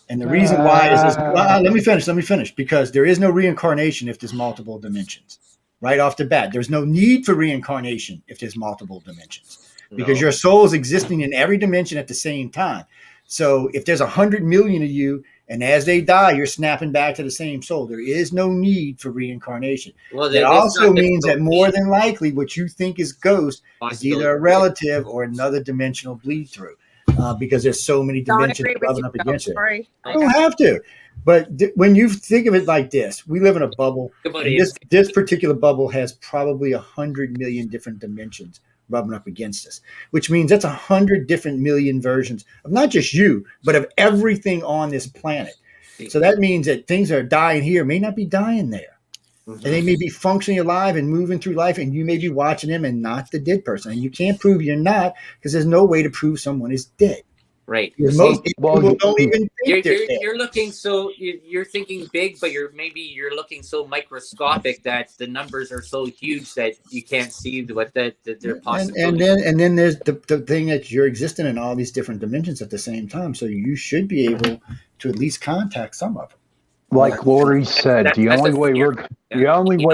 And the reason why is this. Let me finish. Because there is no reincarnation if there's multiple dimensions. Right off the bat, there's no need for reincarnation if there's multiple dimensions. Because your soul is existing in every dimension at the same time. So if there's 100 million of you, and as they die, you're snapping back to the same soul, there is no need for reincarnation. Well, that also means that more than likely what you think is ghost is either a relative or another dimensional bleed through. Because there's so many dimensions rubbing up against it. I don't have to. But when you think of it like this, we live in a bubble. And this particular bubble has probably 100 million different dimensions rubbing up against us, which means that's 100 different million versions of not just you, but of everything on this planet. So that means that things that are dying here may not be dying there. And they may be functioning alive and moving through life, and you may be watching them and not the dead person. And you can't prove you're not, because there's no way to prove someone is dead. Right. Most people don't even think you're looking so you're thinking big, but you're looking so microscopic that the numbers are so huge that you can't see what they're possible. And then there's the thing that you're existing in all these different dimensions at the same time. So you should be able to at least contact some of them. Like Lori said, the only way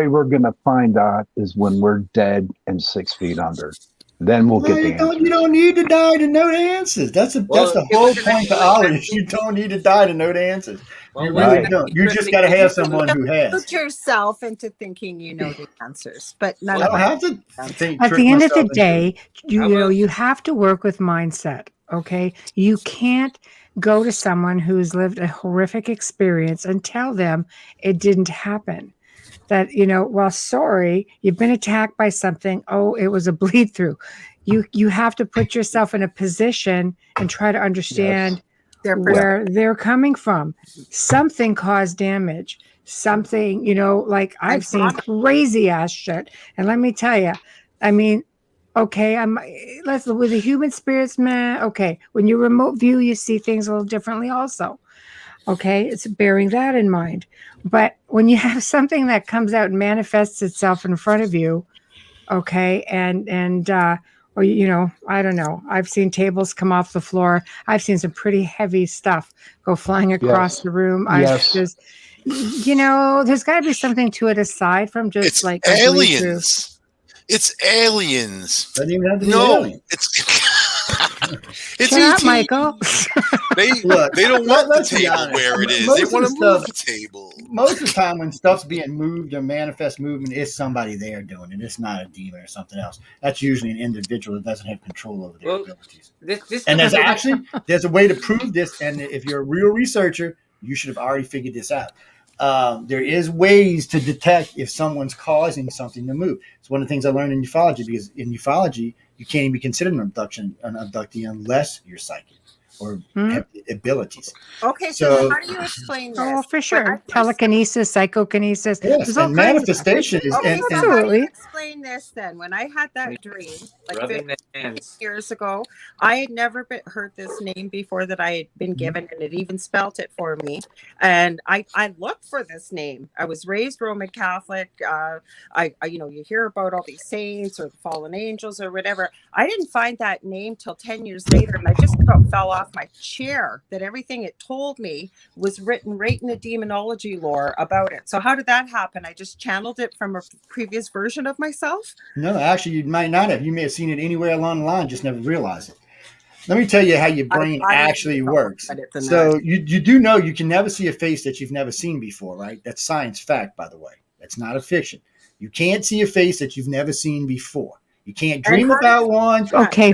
we're going to find out is when we're dead and 6 feet under. Then we'll get the answer. You don't need to die to know the answers. That's the whole point to all of this. You don't need to die to know the answers. Well, you really don't. You just got to have someone who has. Put yourself into thinking you know the answers, but I don't have to think. At the end of the day, you have to work with mindset. Okay, you can't go to someone who's lived a horrific experience and tell them it didn't happen. That, well, sorry, you've been attacked by something. Oh, it was a bleed through. You have to put yourself in a position and try to understand where they're coming from. Something caused damage. Something, like I've seen crazy ass shit. And let me tell you, I mean, okay, with the human spirits, man. Okay, when you remote view, you see things a little differently also. Okay, it's bearing that in mind. But when you have something that comes out and manifests itself in front of you, okay, or I don't know. I've seen tables come off the floor. I've seen some pretty heavy stuff go flying across the room. There's got to be something to it aside from just it's like aliens. It's aliens. Doesn't even have to be aliens. It's Shut up, ET. Michael. They don't want the table where it is. They want to move the table. Most of the time when stuff's being moved or manifest movement, it's somebody there doing it. It's not a demon or something else. That's usually an individual that doesn't have control over their abilities. And there's a way to prove this. And if you're a real researcher, you should have already figured this out. There is ways to detect if someone's causing something to move. It's one of the things I learned in ufology, because in ufology, you can't even be considered an abductee unless you're psychic or have abilities. Okay, so how do you explain this? Oh, for sure. Telekinesis, psychokinesis. Yes, and manifestation is... Okay, absolutely. how do you explain this then? When I had that dream, like 50 years ago, I had never heard this name before that I had been given, and it even spelt it for me. And I looked for this name. I was raised Roman Catholic. You hear about all these saints or the fallen angels or whatever. I didn't find that name till 10 years later, and I just about fell off my chair that everything it told me was written right in the demonology lore about it. So how did that happen? I just channeled it from a previous version of myself? No, actually, you might not have. You may have seen it anywhere along the line, just never realized it. Let me tell you how your brain actually works. So you do know you can never see a face that you've never seen before, right? That's science fact, by the way. That's not a fiction. You can't see a face that you've never seen before. You can't dream about one. Okay,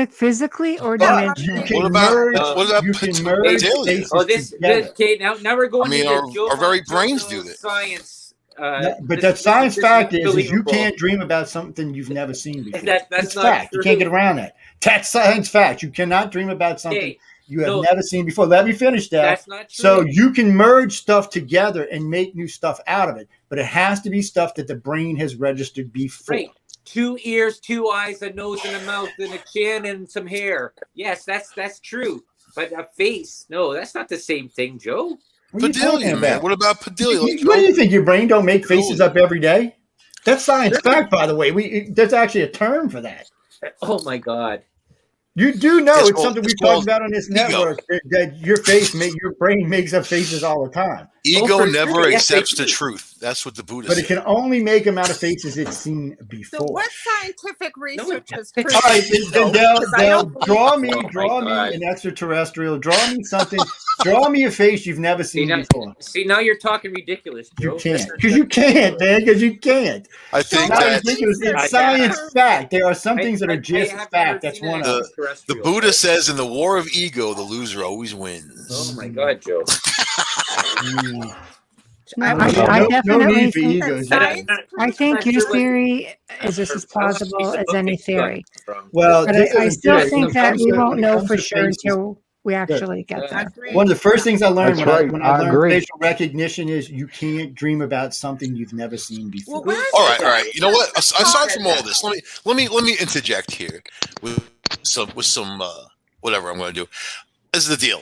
physically or dimensionally? What about faces together? Okay, now we're going our very brains do that. Science. But the science fact is you can't dream about something you've never seen before. That's not fact. True. You can't get around that. That's science fact. You cannot dream about something you have never seen before. Let me finish that. That's not true. So you can merge stuff together and make new stuff out of it, but it has to be stuff that the brain has registered before. Right. 2 ears, 2 eyes, a nose, and a mouth, and a chin, and some hair. Yes, that's true. But a face, no, that's not the same thing, Joe. Padelia, man. What about Padelia? What do you think? Your brain don't make faces up every day? That's science fact, by the way. There's actually a term for that. Oh my God. You do know it's something we've talked about on this network that your brain makes up faces all the time. Ego never accepts the truth. That's what the Buddha said. But it can only make them out of faces it's seen before. So what scientific research has proven? All right, then they'll draw me an extraterrestrial. Draw me something. Draw me a face you've never seen before. See, now you're talking ridiculous, Joe. You can't. Because you can't, man. Because you can't. I think that's ridiculous. It's science fact. There are some things that are just fact. That's one of them. The Buddha says in the war of ego, the loser always wins. Oh my God, Joe. I definitely think I think your theory is just as plausible as any theory. Well, but I still think that we won't know for sure until we actually get there. One of the first things I learned when I learned facial recognition is you can't dream about something you've never seen before. All right. You know what? Aside from all this, let me interject here with some whatever I'm going to do. This is the deal.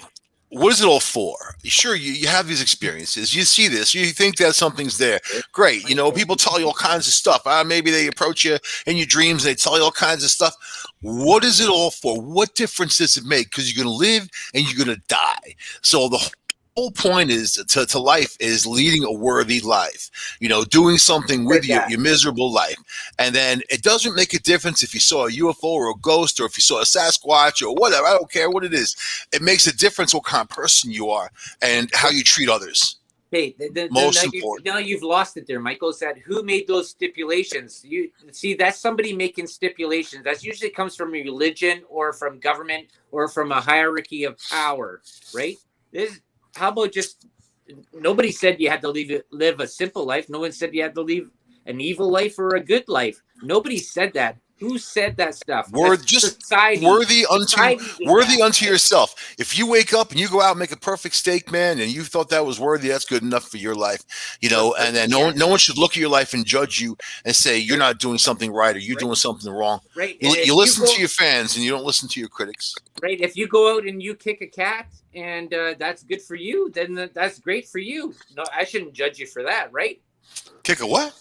What is it all for? Sure, you have these experiences. You see this. You think that something's there. Great. People tell you all kinds of stuff. Maybe they approach you in your dreams. They tell you all kinds of stuff. What is it all for? What difference does it make? Because you're going to live and you're going to die. So the whole point is to life is leading a worthy life, doing something with your miserable life. And then it doesn't make a difference if you saw a UFO or a ghost or if you saw a Sasquatch or whatever. I don't care what it is. It makes a difference what kind of person you are and how you treat others. Hey, Most now, important. now you've lost it there, Michael. Said who made those stipulations? You see, that's somebody making stipulations. That usually comes from a religion or from government or from a hierarchy of power, right? How about just nobody said you had to live a simple life. No one said you had to live an evil life or a good life. Nobody said that. Who said that stuff? That's Just society. worthy Society unto yourself. If you wake up and you go out and make a perfect steak, man, and you thought that was worthy, that's good enough for your life, And then no one should look at your life and judge you and say you're not doing something right or you're doing something wrong. Right. You listen to your fans and you don't listen to your critics. Right. If you go out and you kick a cat and that's good for you, then that's great for you. No, I shouldn't judge you for that, right? Kick a what?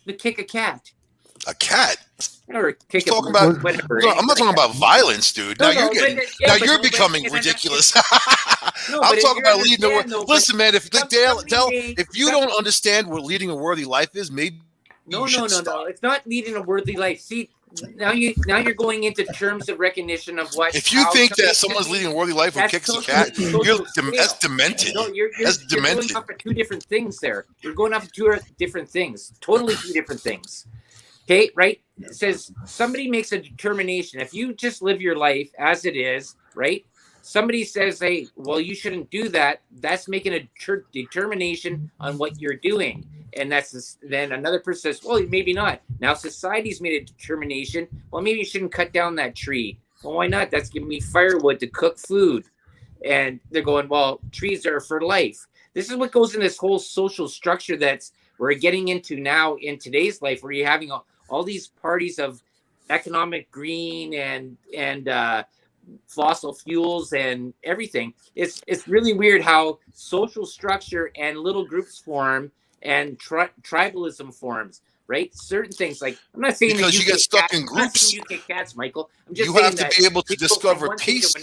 To kick a cat. A cat? Or kick I'm not talking about violence, dude. Now you're becoming ridiculous. I'm talking about leading a worthy. Listen, man, if you don't understand what leading a worthy life is, maybe no. It's not leading a worthy life. See, now you're going into terms of recognition of what. If you think that someone's leading a worthy life who kicks a cat, that's demented. No, you're demented. going off of two different things there. You're going off of two different things. Totally two different things. Okay, right? It says somebody makes a determination. If you just live your life as it is, right? Somebody says, hey, well, you shouldn't do that. That's making a determination on what you're doing. And then another person says, well, maybe not. Now society's made a determination. Well, maybe you shouldn't cut down that tree. Well, why not? That's giving me firewood to cook food. And they're going, well, trees are for life. This is what goes in this whole social structure we're getting into now in today's life, where you're having all these parties of economic green and fossil fuels and everything. It's really weird how social structure and little groups form and tribalism forms, right? Certain things, like, I'm not saying because that you get stuck in groups. You get cats, Michael. I'm just you saying have to that be able to discover peace.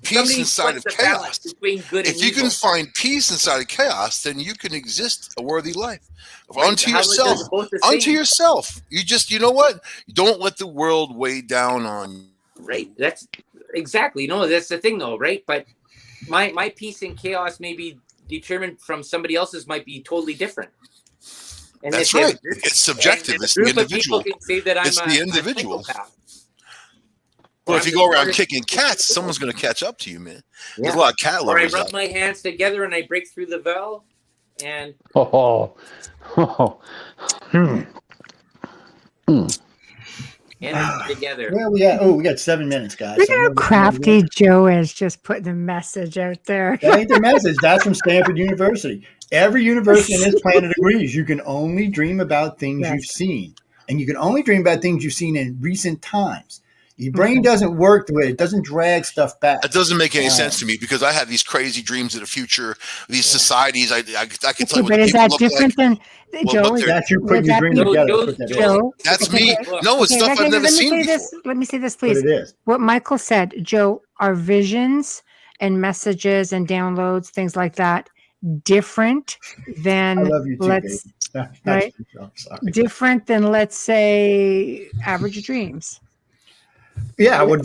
Peace inside of chaos. If you can find peace inside of chaos, then you can exist a worthy life. Right. Unto yourself. You know what? Don't let the world weigh down on you. Right. That's exactly. No, that's the thing though, right? But my peace and chaos may be determined from somebody else's, might be totally different. And that's right. It's subjective. It's the individual. Can say that it's the individual. Or if you go around kicking cats, someone's going to catch up to you, man. Yeah. There's a lot of cat lovers. Or I rub my hands together and I break through the veil, and energy together. Well, we got 7 minutes, guys. Look at how crafty Joe is, just putting the message out there. That ain't the message. That's from Stanford University. Every university on this planet agrees you can only dream about things you've seen, and you can only dream about things you've seen in recent times. Your brain doesn't work the way it doesn't drag stuff back. It doesn't make any sense to me because I have these crazy dreams of the future, these societies. I can tell you what but is that different than Joe? That's you putting your dream together. Joe, that's me. No, it's stuff I've never seen before. Let me say this, please. But it is. What Michael said, Joe, are visions and messages and downloads, things like that, different than I love you too, right? Different than, let's say, average dreams. Yeah, I would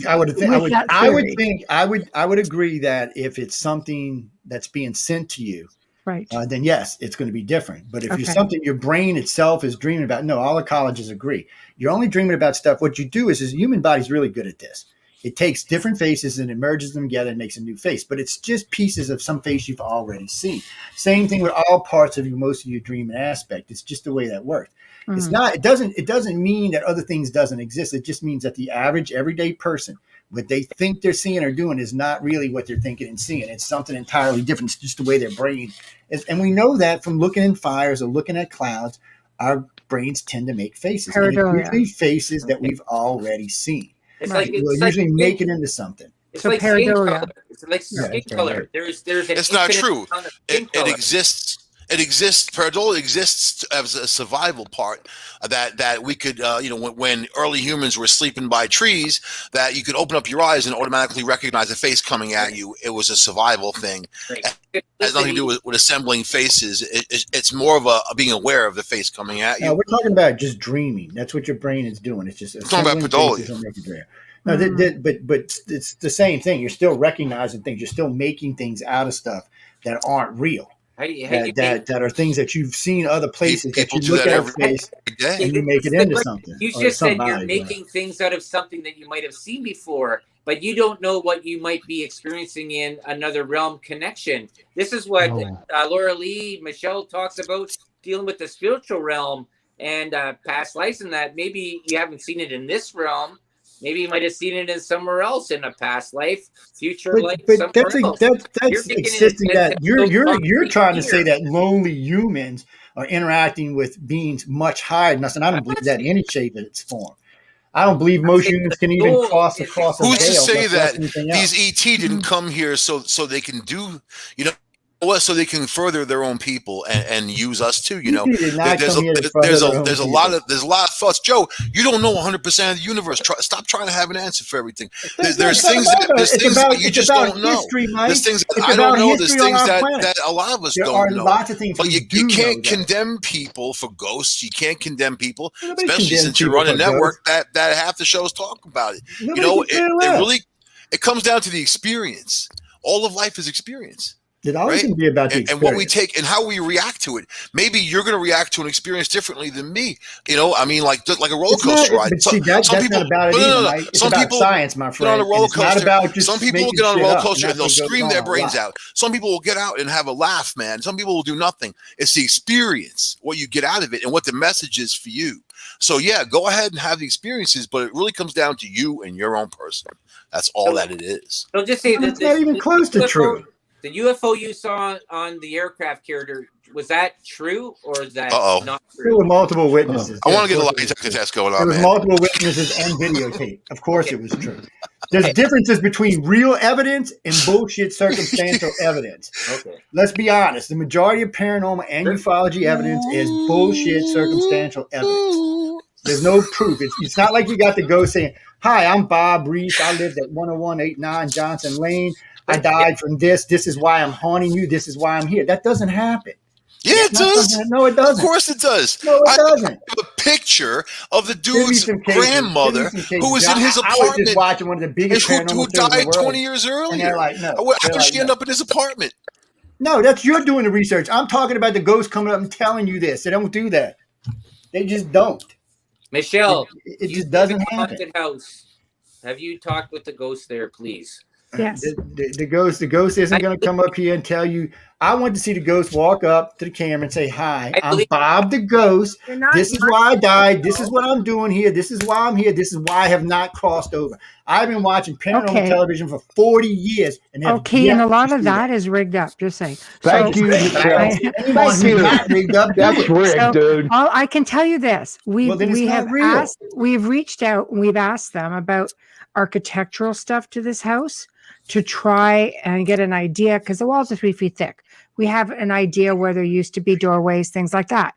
agree that if it's something that's being sent to you, right, then yes, it's going to be different. But if you're something your brain itself is dreaming about, no, all the colleges agree. You're only dreaming about stuff. What you do is the human body's really good at this. It takes different faces and it merges them together and makes a new face. But it's just pieces of some face you've already seen. Same thing with all parts of most of your dreaming aspect. It's just the way that works. Mm-hmm. It's not. It doesn't mean that other things doesn't exist. It just means that the average everyday person, what they think they're seeing or doing, is not really what they're thinking and seeing. It's something entirely different. It's just the way their brain is, and we know that from looking in fires or looking at clouds. Our brains tend to make faces. And it's usually faces that we've already seen. We'll usually make it into something. It's like skin color. It's like skin color. There's it's not true. It exists. It exists. Pareidolia exists as a survival part that we could, when early humans were sleeping by trees, that you could open up your eyes and automatically recognize a face coming at you. It was a survival thing. It has nothing to do with assembling faces. It's more of a being aware of the face coming at you. No, we're talking about just dreaming. That's what your brain is doing. It's just talking about pareidolia. No, but it's the same thing. You're still recognizing things. You're still making things out of stuff that aren't real. How do you make that are things that you've seen other places that People you do look that at a every place day. and you make this it is the into question. something. You or just said you're somebody, making things out of something that you might have seen before, but you don't know what you might be experiencing in another realm connection. This is what Laura Lee, Michelle talks about, dealing with the spiritual realm and past lives, and that maybe you haven't seen it in this realm. Maybe you might have seen it in somewhere else in a past life, future life, but somewhere else. that's insisting that you're trying to say that lonely humans are interacting with beings much higher than us, and I don't believe that in any shape and its form. I don't believe most humans can even cross across a Who's to veil, say much less that anything these else. ET didn't come here so they can do, you know what, so they can further their own people and use us too, you know. ET did not There's come here to further their own a people. lot of thoughts. Joe, you don't know 100% of the universe. Stop trying to have an answer for everything. There's things that you just don't know. History, Mike. There's things that It's I don't about know. There's history on things our that planet. a lot of us There don't are know. lots of things But we you do can't know, though. condemn people for ghosts. You can't condemn people, Nobody especially condemns since you people run a for network that half the shows talk about it. Nobody You know, can care it less. really comes down to the experience. All of life is experience. It always Right? can be about the And what we experience. take and how we react to it. Maybe you're going to react to an experience differently than me. You know, I mean, like a roller It's not, coaster ride. but see, that's people, not about it no, either, no, no, no. Mike. It's Some about people science, my get on friend. a roller And it's not coaster. about just Some people will making get on a shit roller up, coaster and that's they'll what goes scream on their a brains lot. out. Some people will get out and have a laugh, man. Some people will do nothing. It's the experience, what you get out of it, and what the message is for you. So yeah, go ahead and have the experiences, but it really comes down to you and your own person. That's all that it is. So just say that It's not even close to true. The UFO you saw on the aircraft carrier, was that true or is that not true? There were multiple witnesses. I want to get a lie detector test going There on, was man. multiple witnesses and videotape. Of course it was true. There's differences between real evidence and bullshit circumstantial evidence. Okay. Let's be honest. The majority of paranormal and ufology evidence is bullshit circumstantial evidence. There's no proof. It's not like you got the ghost saying, "Hi, I'm Bob Reese. I lived at 10189 Johnson Lane. I died from this. This is why I'm haunting you. This is why I'm here." That doesn't happen. Yeah, it does. No, it doesn't. Of course it does. No, it doesn't. I have a picture of the dude's grandmother who was in his I was apartment. just watching one of the biggest paranormal who shows in the died world. 20 years earlier. And they're like, no. How did she end up in his apartment? No, that's you're doing the research. I'm talking about the ghost coming up and telling you this. They don't do that. They just don't. Michelle, it just doesn't happen. Haunted house. Have you talked with the ghost there, please? Yes. The ghost isn't going to come up here and tell you. I want to see the ghost walk up to the camera and say, "Hi, I'm Bob the ghost. This is why I died. This is what I'm doing here. This is why I'm here. This is why I have not crossed over." I've been watching paranormal television for 40 years. And and a lot of that is rigged up, just saying. Thank you, Michelle. Anyone who's not rigged up, that's rigged, dude. I can tell you this. We have real. We've reached out and we've asked them about architectural stuff to this house to try and get an idea, because the walls are 3 feet thick. We have an idea where there used to be doorways, things like that,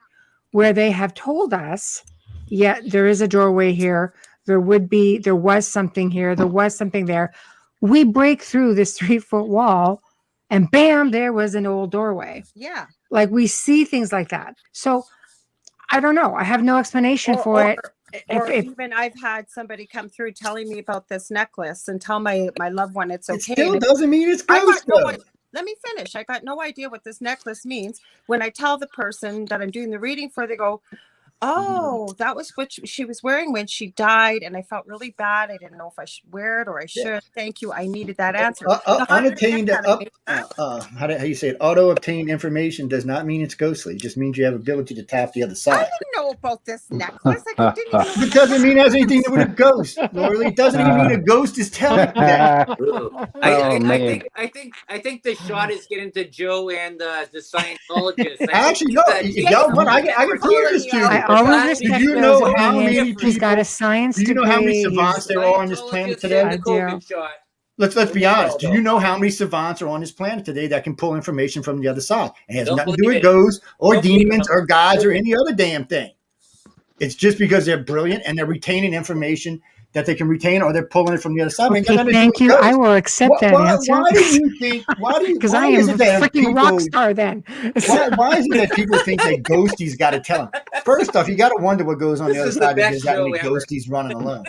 where they have told us, yeah, there is a doorway here. There was something here. There was something there. We break through this 3-foot wall and bam, there was an old doorway. Yeah. Like we see things like that. So I don't know. I have no explanation for it. Even I've had somebody come through telling me about this necklace and tell my loved one it's okay. It still doesn't mean it's ghost. Let me finish. I got no idea what this necklace means. When I tell the person that I'm doing the reading for, they go, "Oh, that was what she was wearing when she died, and I felt really bad. I didn't know if I should wear it or I should. Yeah. Thank you. I needed that answer." Unattained, how do you say it? Auto-obtained information does not mean it's ghostly. It just means you have ability to tap the other side. I didn't know about this necklace. I didn't even know it doesn't mean it has anything to do with a ghost, Laura. It doesn't even mean a ghost is telling you that. I think the shot is getting to Joe and the Scientologist. Actually, no. Y'all, what I can prove this to you. I always respect you know how many people? He's got a science degree. Do you know how many savants there are on this planet today? I do. Let's be honest. Do you know how many savants are on this planet today that can pull information from the other side? It has nothing to do with ghosts or demons or gods or any other damn thing. It's just because they're brilliant and they're retaining information that they can retain, or they're pulling it from the other side. Okay, thank you. I will accept that answer. Why do you think? Because I am a freaking rock star then. Why is it that people think that ghosties got to tell them? First off, you got to wonder what goes on the other side because there's that many ghosties running alone.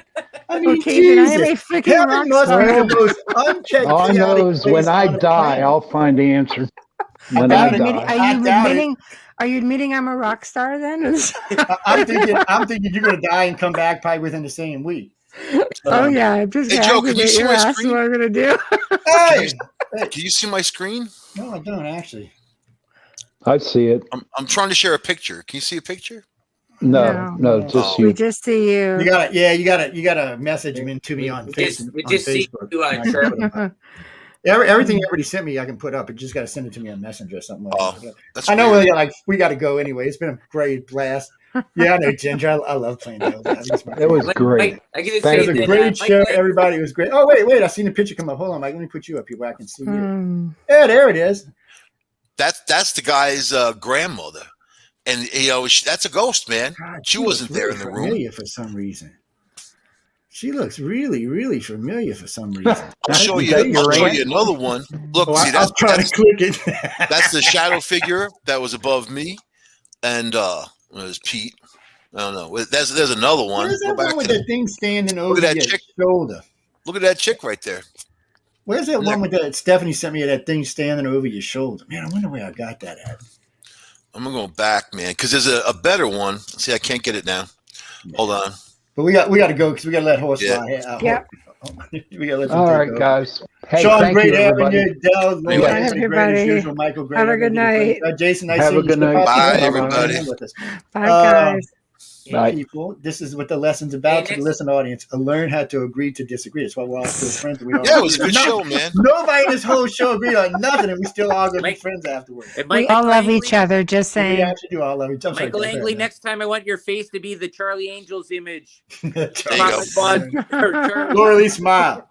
I mean, Jesus, I am a freaking rock star. The most unchecked. All I know is when I die, I'll find the answer. when I I doubt it. die. Are you admitting I'm a rock star then? I'm thinking you're going to die and come back probably within the same week. Oh yeah, I'm just Hey, gonna Joe, can you activate see your my ass. screen? What I'm gonna do? Hey, Can you see my screen? no, I don't actually. I see it. I'm trying to share a picture. Can you see a picture? No, just We you. just see you. You gotta message them into me on We Facebook. just see Facebook. you, And I can put 'em up. Everything everybody sent me, I can put up. You just got to send it to me on Messenger or something like Oh, that. that's I know weird. we got to go anyway. It's been a great blast. Yeah, I know, Ginger. I love playing those. It was great. I can Thank It was say a you. that great show. Mike, Everybody was great. Oh, wait. I seen the picture come up. Hold on, Mike. Let me put you up here where I can see you. Hmm. Yeah, there it is. That's the guy's grandmother, and that's a ghost, man. God, She looks wasn't there really in the room. familiar for some reason. She looks really, really familiar for some reason. I'll show Is you. that your I'll show aunt? you another one. Look, Oh, see, I'm trying to click it. that's the shadow figure that was above me, and there's Pete. I don't know. There's another one. Where's Go that back one with to that thing standing look over at that your chick. shoulder? Look at that chick right there. Where's that one with that Stephanie sent me that thing standing over your shoulder? Man, I wonder where I got that at. I'm gonna go back, man, because there's a better one. See, I can't get it now. Hold on. But we got to go because we got to let horse Yeah. fly. Yep. We got to let them All take right, over. guys. Hey, Sean, thank great you, having everybody. you. Dell, Lord, Bye, everybody great as everybody. usual. Michael, great. Have a good Everybody night. Jason, nice Have seeing a you. good night. Bye, Thanks for everybody. hanging with us. Bye, guys. Bye. People, this is what the lesson's about to the next- listen audience. Learn how to agree to disagree. That's why we're all still friends. We don't Yeah, it was a agree good on show, nothing. man. Nobody in this whole show agreed on nothing, and we still all gonna be Mike- friends afterwards. and We Mike, all love Langley, each other. Just And we saying. actually do all love each other. Michael Langley, next time I want your face to be the Charlie Angels image. There you go. Laura Lee, smile.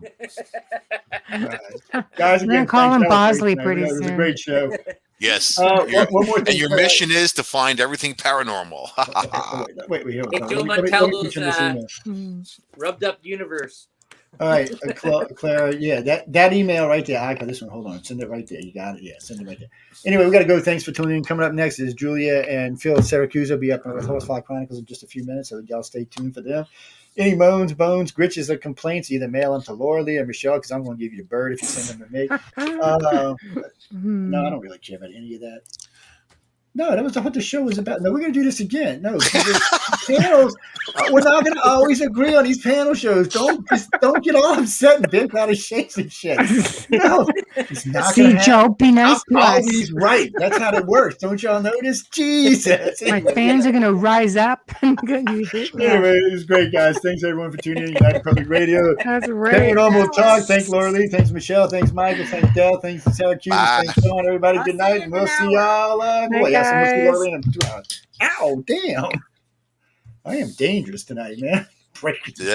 Guys, I'm again, gonna call thanks. him That was great Bosley tonight. pretty It was a soon. great show. Yes. One more thing. And your mission is to find everything paranormal. Wait, here we Hey, go. Joe Let me Montaldo's put you in this email. rubbed up universe. All right, Clara. Yeah, that email right there. I got this one. Hold on. Send it right there. You got it. Yeah, send it right there. Anyway, we got to go. Thanks for tuning in. Coming up next is Julia and Phil Syracuse will be up with Horsefly Chronicles in just a few minutes, so y'all stay tuned for them. Any moans, bones, gritches, or complaints, either mail them to Laura Lee or Michelle, because I'm going to give you the bird if you send them to me. No, I don't really care about any of that. No, that was what the show was about. No, we're going to do this again. No, panels. We're not going to always agree on these panel shows. Don't get all upset and bent out of shape and shit. No, it's not See, going to Joe, be nice I'm to us. always right. That's how it works. Don't y'all notice? Jesus. My fans are gonna rise up. Anyway, it was great, guys. Thanks everyone for tuning in. United Public Radio. that's right. Paranormal Talk. Thanks, Laura Lee. Thanks, Michelle. Thanks, Michael. Thanks, Dell. Thanks, Syracuse. Bye. Thanks, Sean. Everybody, I'll good see night. you And in we'll an see hour. y'all. Bye, Yes, and we'll see Laura Lee guys. in 2 hours. Ow, damn. I am dangerous tonight, man. Break. Yeah.